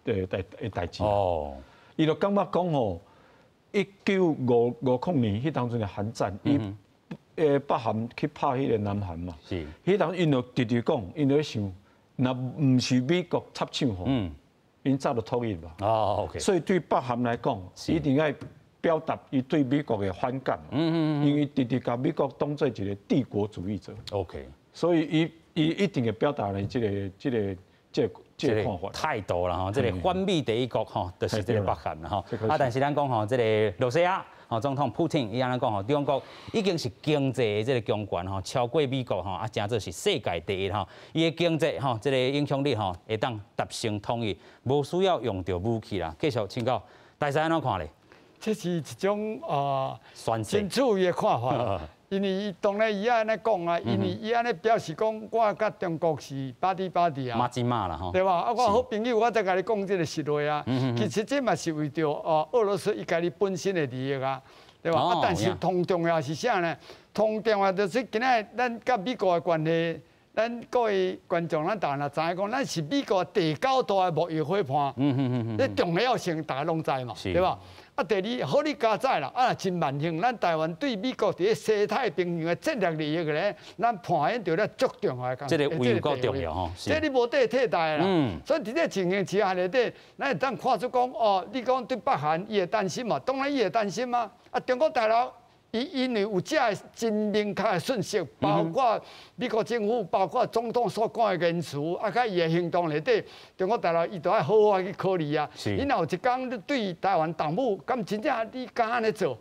Speaker 3: 的代志。哦，伊就感觉讲吼，1950年迄当阵的韩战，北韩去拍迄个南韩嘛，是，迄当因就直直讲，因就想，若唔是美国插手吼，因早就同意嘛。哦 ，OK。所以对北韩来讲，一定要表达伊对美国的反感。因为直直把美国当做一个帝国主义者。OK。所以伊伊一定会表达呢这个看法
Speaker 1: 态度啦吼，这个反美第一国吼，就是这个北韩啦吼。但是咱讲吼，这个罗西亚吼总统普京伊安尼讲吼，中国已经是经济的这个强权吼，超过美国吼，真做是世界第一吼。伊的经济吼，这个影响力吼，会当达成统一，无需要用到武器啦。继续请教大师安怎看咧？
Speaker 9: 这是一种
Speaker 1: 真
Speaker 9: 主义的看法。因为伊当然伊安尼讲啊，因为伊安尼表示讲，我甲中国是巴蒂啊，
Speaker 1: 马金马啦吼，
Speaker 9: 对吧？啊，我好朋友，我再甲你讲这个实话啊。其实这嘛是为着俄罗斯伊家己本身的利益啊，对吧？啊，但是同重要是啥呢？同重要就是今仔咱甲美国的关系，咱各位观众咱大家知影讲，咱是美国第9大的贸易伙伴。这重要性大家拢知嘛，对吧？啊，第二，好你加载啦，啊，真万幸，咱台湾对美国伫西太平洋的战略利益咧，咱扮演着咧足重要的角色。
Speaker 1: 这个位够重要吼，
Speaker 9: 这你无得替代啦。所以伫这情形之下内底，咱会当看出讲，你讲对北韩伊会担心嘛？当然伊会担心嘛。啊，中国大陆因为有这真明确的讯息，包括美国政府，包括总统所讲的言辞，啊，甲伊的行动内底，中国大陆伊都要好好去考虑啊。你若有一天你对台湾动武，敢真正你敢安尼做？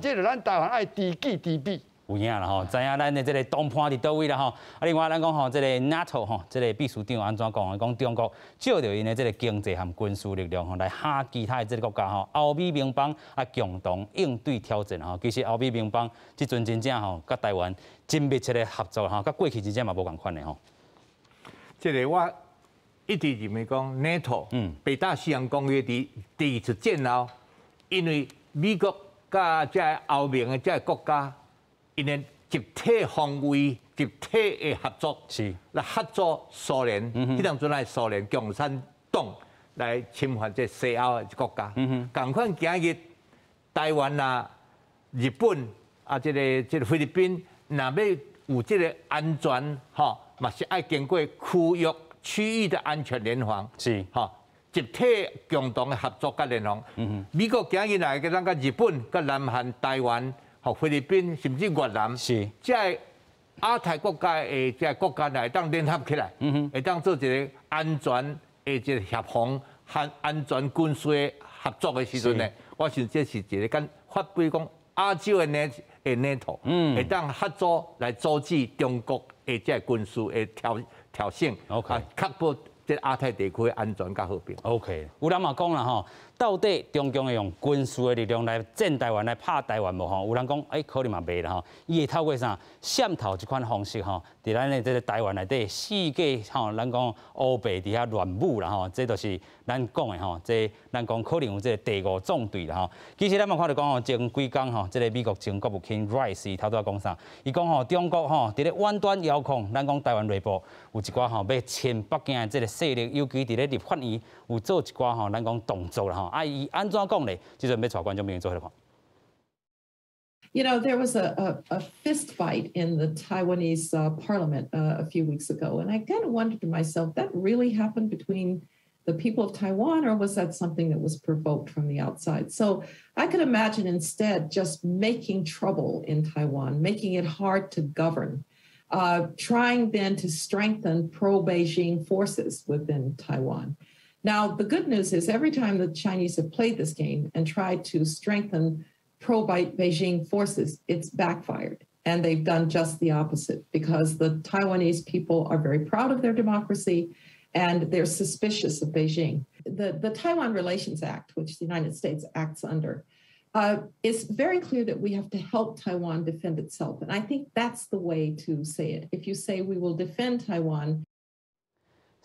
Speaker 9: 这个咱台湾爱知己知彼。
Speaker 1: 有影啦吼，知影咱的这个东盘伫倒位啦吼。啊，另外咱讲吼，这个 NATO 吼，这个秘书长安怎讲？讲中国借着因的这个经济和军事力量吼，来吓其他的这个国家吼，欧美盟邦啊共同应对挑战吼。其实欧美盟邦即阵真正吼，甲台湾真密切的合作吼，甲过去真正嘛无共款的吼。
Speaker 2: 这个我一直认为讲 NATO，北大西洋公约第一次建后，因为美国甲这欧盟的这国家。因为集体防卫、集体的合作，
Speaker 1: 是
Speaker 2: 来合作苏联，迄当阵来苏联共产党来侵犯这西欧的国家。共款今日台湾啦、日本啊，这个菲律宾，若要有这个安全，吼，嘛是爱经过区域的安全联防，
Speaker 1: 是
Speaker 2: 吼，集体共同的合作甲联防。美国今日来个咱甲日本、甲南韩、台湾。菲律宾甚至越南，
Speaker 1: 是
Speaker 2: 在亚太国家的这国家来当联合起来，会当做一个安全的一个协防和安全军事的合作的时阵呢，我想这是一个跟发挥讲亚洲的NATO，会当合作来阻止中国的这军事的挑衅，确保这亚太地区的安全甲和平。
Speaker 1: OK， 有人嘛讲啦吼。到底中共会用军事的力量来战台湾、来拍台湾无吼？有人讲，可能嘛袂啦吼。伊会透过啥渗透这款方式吼，伫咱的这个台湾内底，世界吼，咱讲欧美底下乱舞啦吼，这就是咱讲的吼，这咱讲可能有这个第5纵队啦吼。其实咱嘛看到讲吼，前几工吼，这个美国前国务卿 Rice 伊头拄仔讲啥？伊讲吼，中国吼伫咧远端遥控，咱讲台湾内部有一寡吼要亲北京的这个势力，尤其伫咧立法院有做一寡吼，咱讲动作啦吼。伊安怎讲咧？即阵要带观众朋友做伙看。
Speaker 12: You know, there was a fist fight in the Taiwanese parliament a few weeks ago, and I kind of wondered to myself, that really happened between the people of Taiwan, or was that something that was provoked from the outside? So I could imagine instead just making trouble in Taiwan, making it hard to govern, trying then to strengthen pro-Beijing forces within Taiwan. Now, the good news is every time the Chinese have played this game and tried to strengthen pro-Beijing forces, it's backfired. And they've done just the opposite because the Taiwanese people are very proud of their democracy and they're suspicious of Beijing. The Taiwan Relations Act, which the United States acts under, is very clear that we have to help Taiwan defend itself. And I think that's the way to say it. If you say we will defend Taiwan,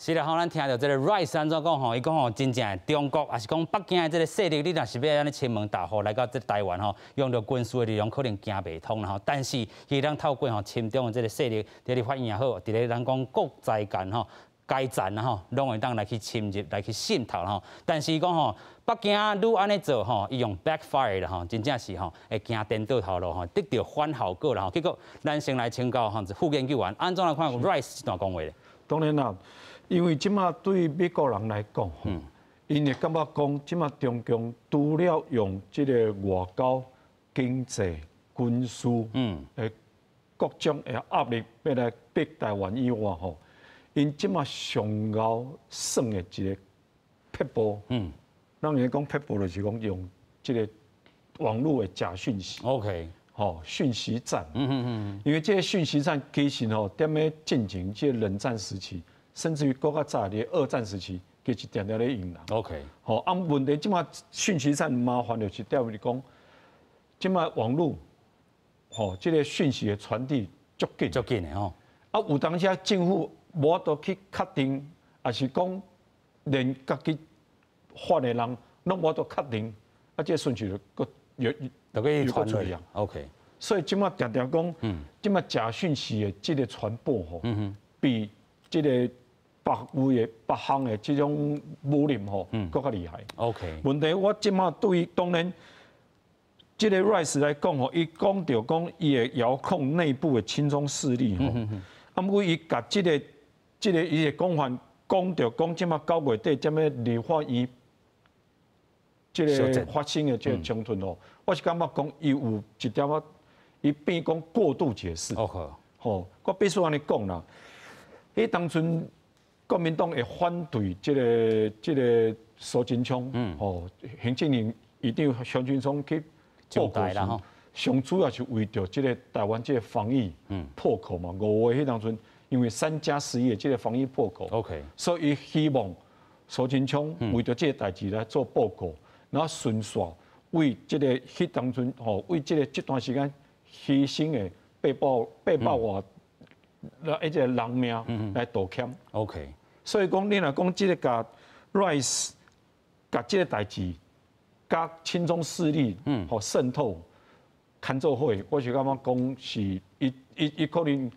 Speaker 1: 是啦，咱听到这个 Rice 安怎讲吼？伊讲吼，真正中国还是讲北京的这个势力，你若是要安尼亲门大户来到这台湾吼，用着军事的力量可能行袂通啦吼。但是伊当透过吼亲中的这个势力，伫咧法院也好，伫咧咱讲国际间吼，该战啦吼，拢会当来去侵入、来去渗透吼。但是伊讲吼，北京愈安尼做吼，伊用 backfire 啦吼，真正是吼会行颠倒头路吼，得到反效果啦吼。结果咱先来请教吼副研究员，安怎来看 Rice 这段讲话咧？
Speaker 3: 当然啦。因为即马对美国人来讲，因会感觉讲，即马中共除了用即个外交、经济、军事，各种的压力要来北台湾以外吼，因即马上高算的一个撇步，咱人讲撇步就是讲用这个网络的假讯息
Speaker 1: ，OK，
Speaker 3: 吼，讯息战，因为这个讯息战其实吼，踮咧进行这冷战时期，甚至于更较早的二战时期，其实定定咧用啦
Speaker 1: ，OK，
Speaker 3: 吼，啊问题即马讯息战麻烦就是在于讲，即马网络。吼，这个讯息的传递足紧
Speaker 1: 的吼。
Speaker 3: 啊，有当时政府无法度去确定，也是讲连家己发的人拢无法度确定，啊，这顺序就
Speaker 1: 可以传
Speaker 3: 出来。
Speaker 1: OK。
Speaker 3: 所以即马常常讲，即马假讯息的这个传播吼，比这个北方的这种武力吼，更加厉害。
Speaker 1: OK。
Speaker 3: 问题我即马对于当然。这个 Rice 来讲吼，伊讲到讲伊会遥控内部的亲中势力吼，啊，不过伊甲这个伊的讲法讲到讲，即马9月底这么立法院这个发生的这个冲突吼，我是感觉讲伊有一点仔，伊变讲过度解释。吼，我必须安尼讲啦，迄当阵国民党会反对这个苏贞昌，吼，行政院一定要苏贞昌去。报告啦，上主要是为着这个台湾这个防疫破口嘛。5月迄当阵，因为3+11的这个防疫破口
Speaker 1: ，OK，
Speaker 3: 所以希望苏贞昌为着这个代志来做报告，然后顺续为这个迄当阵吼，为这段时间牺牲的800外一个人命来道歉
Speaker 1: ，OK。
Speaker 3: 所以讲，你若讲这个甲 Rice 甲这个代志。甲亲中势力吼渗透看做伙，我是感觉讲是伊可能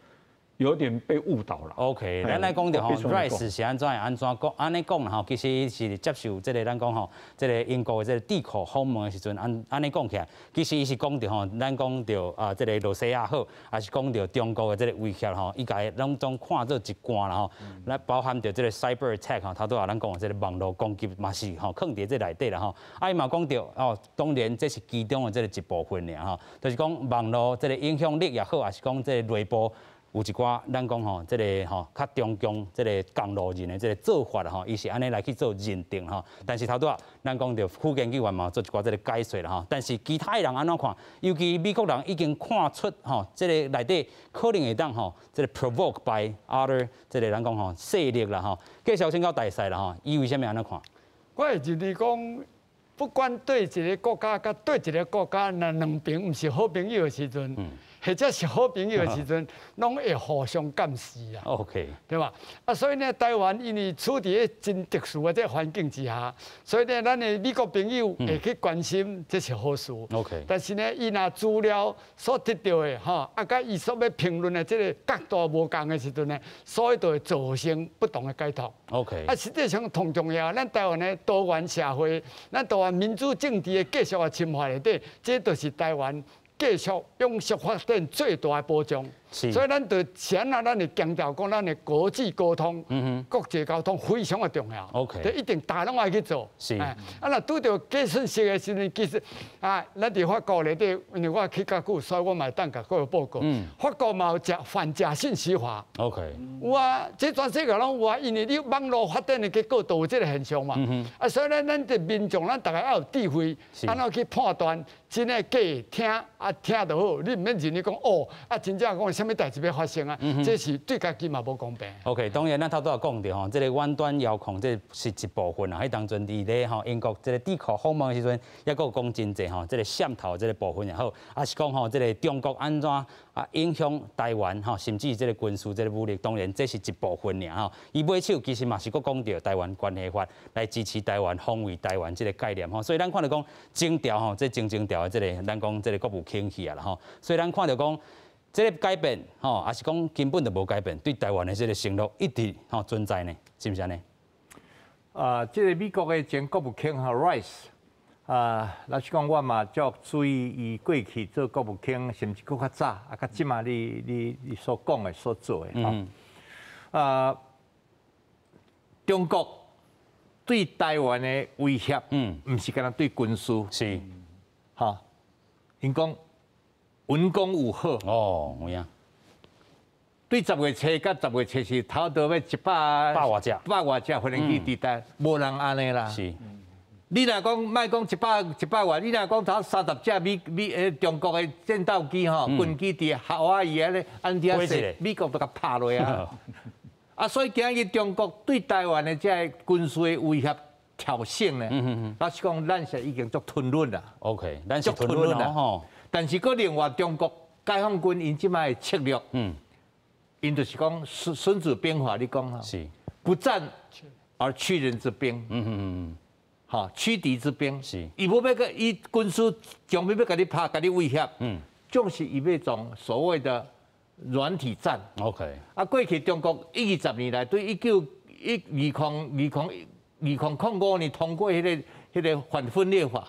Speaker 3: 有点被误导了。
Speaker 1: OK， 咱来讲着吼 ，Rice 是安怎讲？安尼讲啦吼，其实是接受这个咱讲吼，这个英国的这个智库访问的时阵，安尼讲起来，其实伊是讲着吼，咱讲着啊，这个罗西亚好，还是讲着中国的这个威胁吼，伊家拢总看做一贯啦吼，来包含着这个 cyber attack 吼，头拄啊咱讲的这个网络攻击嘛是吼，藏伫这内底啦吼，啊伊嘛讲着哦，当然这是其中的这个一部分尔吼，就是讲网络这个影响力也好，还是讲这个内部。有一寡咱讲吼，这个吼较中共这个公路人的这个做法啦吼，伊是安尼来去做认定吼。但是头拄啊，咱讲着副研究员嘛做一寡这个解说啦吼。但是其他的人安怎看？尤其美国人已经看出吼，这个内底可能会当吼，这个 provoke by other 这个咱讲吼势力啦吼。继续请教大师啦吼，伊为虾米安怎看？
Speaker 9: 我会认为讲，不管对一个国家甲对一个国家，那两边唔是好朋友的时阵。或者是好朋友的时阵，拢会互相监视啊。
Speaker 1: OK，
Speaker 9: 对吧？啊，所以呢，台湾因为处伫真特殊的这环境之下，所以呢，咱的美国朋友会去关心，这是好事。
Speaker 1: OK，
Speaker 9: 但是呢，伊若资料所得到的哈，啊，甲伊所要评论的这个角度无共的时阵呢，所以就会造成不同的解读。
Speaker 1: OK，
Speaker 9: 啊，实际上同重要，咱台湾的多元社会，咱台湾民主政治的继续的侵犯内底，这就是台湾。继续永续发展最大的保障，所以咱就先啊，咱就强调讲，咱的国际沟通、国际沟通非常的重要。
Speaker 1: OK，
Speaker 9: 就一定大拢爱去做。
Speaker 1: 是。
Speaker 9: 啊，若拄到假讯息的时阵，其实啊，咱伫法国内底，因为我去较久，所以我嘛当甲各位报告。法国嘛有反假信息法。
Speaker 1: OK。
Speaker 9: 有啊，这全世界拢有啊，因为你网络发展的结果都有这个现象嘛。啊，所以咱的民众，咱大家要有智慧，安怎去判断真的假听啊？听就好，你唔免认为讲哦，啊，真正讲什么代志要发生啊？这是对家己嘛无公平。
Speaker 1: OK， 当然咱头拄也讲着吼，这个远端遥控这是一部分啊。喺当阵伫咧吼英国这个智库访问的时阵，也有讲真济吼，这个渗透这个部分也好，啊是讲吼这个中国安怎啊影响台湾吼，甚至这个军事这个武力，当然这是一部分尔吼。伊尾手其实嘛是佫讲着台湾关系法来支持台湾、防卫台湾这个概念吼，所以咱看到讲征调吼，这征调的这个咱讲这个国务卿去啊啦吼，所以咱看到讲。这个改变，吼，还是讲根本就无改变，对台湾的这个承诺一直吼存在呢，是不是呢？
Speaker 2: 这个美国的前国务卿哈 Rice， 老实讲我嘛足注意伊过去做国务卿，甚至搁较早，啊，甲即马你所讲的所做的，中国对台湾的威胁，唔是干那对军事，
Speaker 1: 是，
Speaker 2: 哈，因讲。文攻武吓
Speaker 1: 哦，有影。
Speaker 2: 对10月初到10月初是差不多要100
Speaker 1: 外只
Speaker 2: 飞行器地带，无人安尼啦。
Speaker 1: 是。
Speaker 2: 你若讲卖讲100外，你若讲差30只中国的战斗机吼，军机伫夏威夷安尼安遐说，美国都甲拍落啊。啊，所以今日中国对台湾的这军事威胁挑衅呢，老实讲，咱是已经足吞论啦。
Speaker 1: OK， 咱是吞论啦吼。
Speaker 2: 但是搁另外中国解放军因即摆的策略，因就是讲《孙子兵法》你讲哈，
Speaker 1: 是
Speaker 2: 不战而屈人之兵。哈，驱敌之兵，是，伊无要个，伊军事将要甲你拍，甲你威胁，就是伊要种所谓的软体战。
Speaker 1: OK，
Speaker 2: 啊，过去中国120年来对2005年通过迄个反分裂法，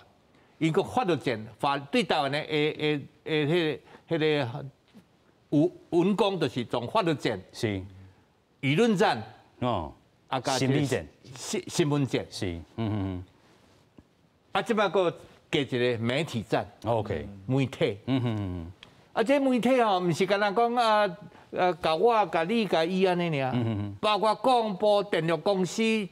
Speaker 2: 伊个发了战，对台湾的迄个文攻就是总发了战，
Speaker 1: 是
Speaker 2: 舆论战，
Speaker 1: 啊，心理战，
Speaker 2: 新闻战，
Speaker 1: 是，
Speaker 2: 啊，即摆个加一个媒体战
Speaker 1: ，OK，
Speaker 2: 媒体，啊，这媒体吼，毋是干那讲甲我、甲你、甲伊安尼尔，包括广播电力公司、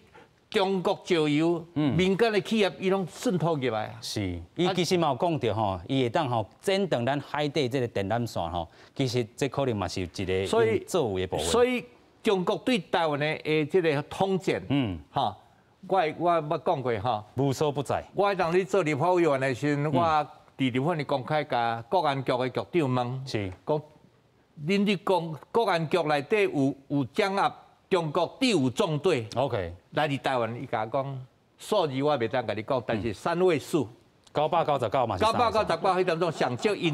Speaker 2: 中国石油、民间的企业，伊拢渗透入来啊。
Speaker 1: 是，伊其实嘛有讲到吼，伊会当吼剪断咱海底这个电缆线吼，其实这可能嘛是一个作为的部分。
Speaker 2: 所以中国对台湾的这个统战，哈。我讲过哈，
Speaker 1: 无所不在。
Speaker 2: 我当你做立法委员的时候，我伫立法院公开甲国安局的局长问，
Speaker 1: 是
Speaker 2: 讲，恁伫讲国安局内底有掌握中国第5纵队
Speaker 1: ，OK，
Speaker 2: 来伫台湾，伊甲讲数字我袂当甲你讲，但是3位数
Speaker 1: ，999嘛是
Speaker 2: 999迄当中上少因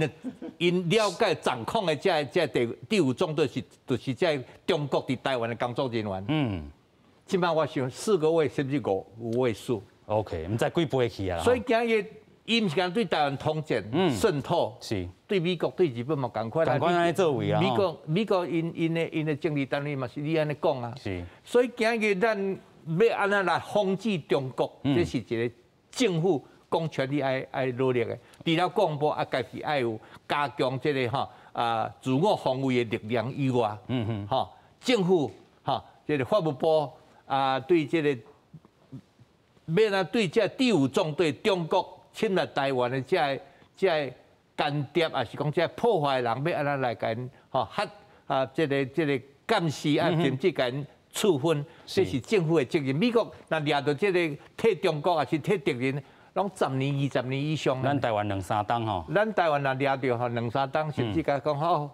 Speaker 2: 了解掌控的这第5纵队就是这中国伫台湾的工作人员，即摆我想4个位甚至5位数
Speaker 1: ，OK， 毋知几倍去啊。
Speaker 2: 所以今日伊毋是讲对台湾统战、渗透，
Speaker 1: 是
Speaker 2: 对美国、对日本嘛共款啦。
Speaker 1: 共款安尼作为啊。
Speaker 2: 美国因的政治单位嘛是你安尼讲啊。
Speaker 1: 是。
Speaker 2: 所以今日咱要安怎来防止中国，这是一个政府公权力爱努力的。除了广播啊，家己爱有加强这个自我防卫的力量以外，政府这个法务部。对这个要来对这第5纵队中国侵略台湾的这间谍，还是讲这破坏人，要安怎来跟这个监视啊，甚至跟处分，这是政府的责任。美国若掠到这个替中国还是替敌人，拢10年、20年以上。
Speaker 1: 咱台湾2、3档吼，
Speaker 2: 咱台湾若掠到2、3档，甚至甲讲好。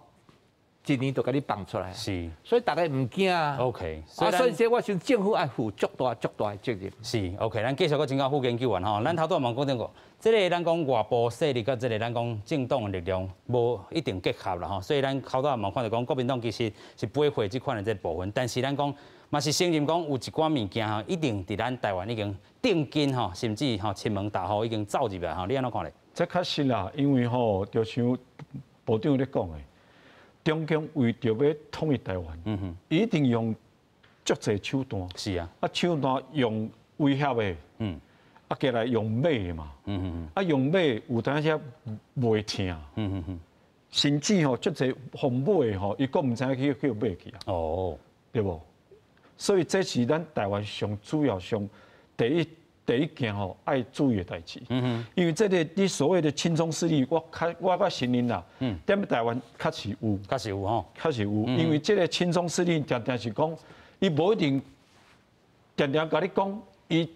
Speaker 2: 1年就甲你放出来，
Speaker 1: 是，
Speaker 2: 所以大家唔惊啊。
Speaker 1: OK，
Speaker 2: 所以说我想政府爱负足大的责任。
Speaker 1: 是 OK， 咱继续个请教副研究员吼，咱头拄嘛讲到过，这个咱讲外部势力甲这个咱讲政党的力量无一定结合啦吼，所以咱头拄嘛看到讲国民党其实是不会这款的这部分，但是咱讲嘛是承认讲有一寡物件吼，一定伫咱台湾已经定根吼，甚至吼亲门大户已经走入来吼，你安怎看咧？
Speaker 3: 这确实啦，因为吼，就像部长咧讲的。中共为着要统一台湾，一定用足侪手段。
Speaker 1: 是啊，
Speaker 3: 手段用威胁的，加来用骂的嘛，用骂有当时袂听，甚至吼足侪红骂的吼，伊阁毋知影去骂去啊。哦，对无？所以这是咱台湾上主要上第一件吼爱注意的代志，因为这个你所谓的亲中势力，我捌承认啦，踮台湾确实有
Speaker 1: 吼，
Speaker 3: 确实有，因为这个亲中势力常常是讲，伊无一定常常甲你讲，伊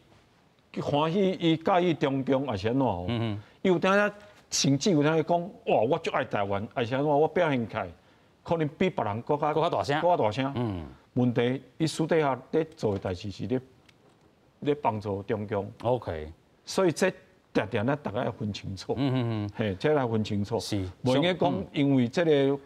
Speaker 3: 欢喜伊介意中共，还是安怎哦？伊有当下甚至有当下讲，哇，我足爱台湾，还是安怎？我表现起来，可能比别人更加
Speaker 1: 大声，
Speaker 3: 问题，伊私底下咧做的代志是咧帮助中共
Speaker 1: ，OK，
Speaker 3: 所以这常常咱大家要分清楚，嘿，这要分清楚，
Speaker 1: 是，
Speaker 3: 无应该讲，因为这个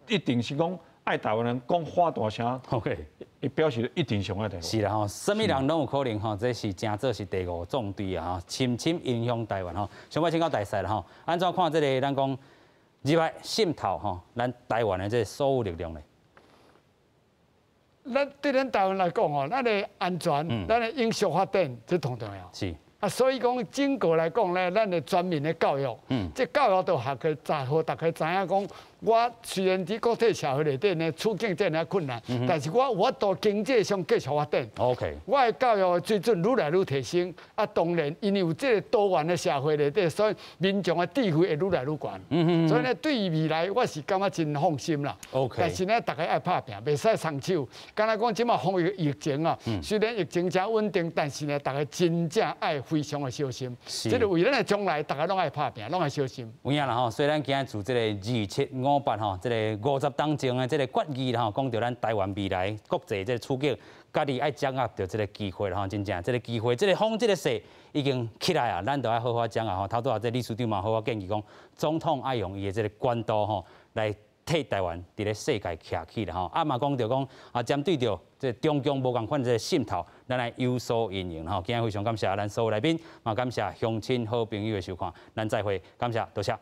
Speaker 3: 一定是讲爱台湾人讲话大声
Speaker 1: ，OK，
Speaker 3: 伊表示一定上爱台湾。
Speaker 1: 是啦吼，什么人拢有可能吼，这是真做是第5纵队啊吼，深影响台湾吼。想要请教大师啦吼，安怎看这个咱讲入来渗透吼，咱台湾的这所有力量咧？
Speaker 9: 咱对咱台湾来讲哦，咱的安全、咱的永续发展，这同重要。
Speaker 1: 是
Speaker 9: 啊，所以讲整个来讲咧，咱的全民的教育，这教育都学去，互大家知影讲，我虽然伫国际社会内底呢处境真啊困难，但是我有法度经济上继续发展。
Speaker 1: OK，
Speaker 9: 我的教育的水准愈来愈提升。啊，当然因为有这个多元的社会内底，所以民众的智慧会愈来愈悬。所以呢，对于未来我是感觉真放心啦。
Speaker 1: OK，
Speaker 9: 但是呢，大家爱拍拼，袂使松手。敢若讲即马防疫情啊，虽然疫情真稳定，但是呢，大家真正爱非常的小心。这个为咱的将来，大家拢爱拍拼，拢爱小心。
Speaker 1: 有影啦吼，虽然今日做这个2758吼，这个50当中的这个决议啦吼，讲到咱台湾未来国际这个处境，家己爱掌握到这个机会啦吼，真正这个机会，这个风这个势已经起来啊，咱都爱好好掌握吼。头拄啊，这理事长嘛好好建议讲，总统爱用伊的这个管道吼来替台湾伫咧世界徛起啦吼。啊嘛讲到讲啊，针对着这中共无共款这个渗透，咱来有所运用吼。今日非常感谢咱所有来宾，嘛感谢乡亲好朋友的收看，咱再会，感谢，多谢。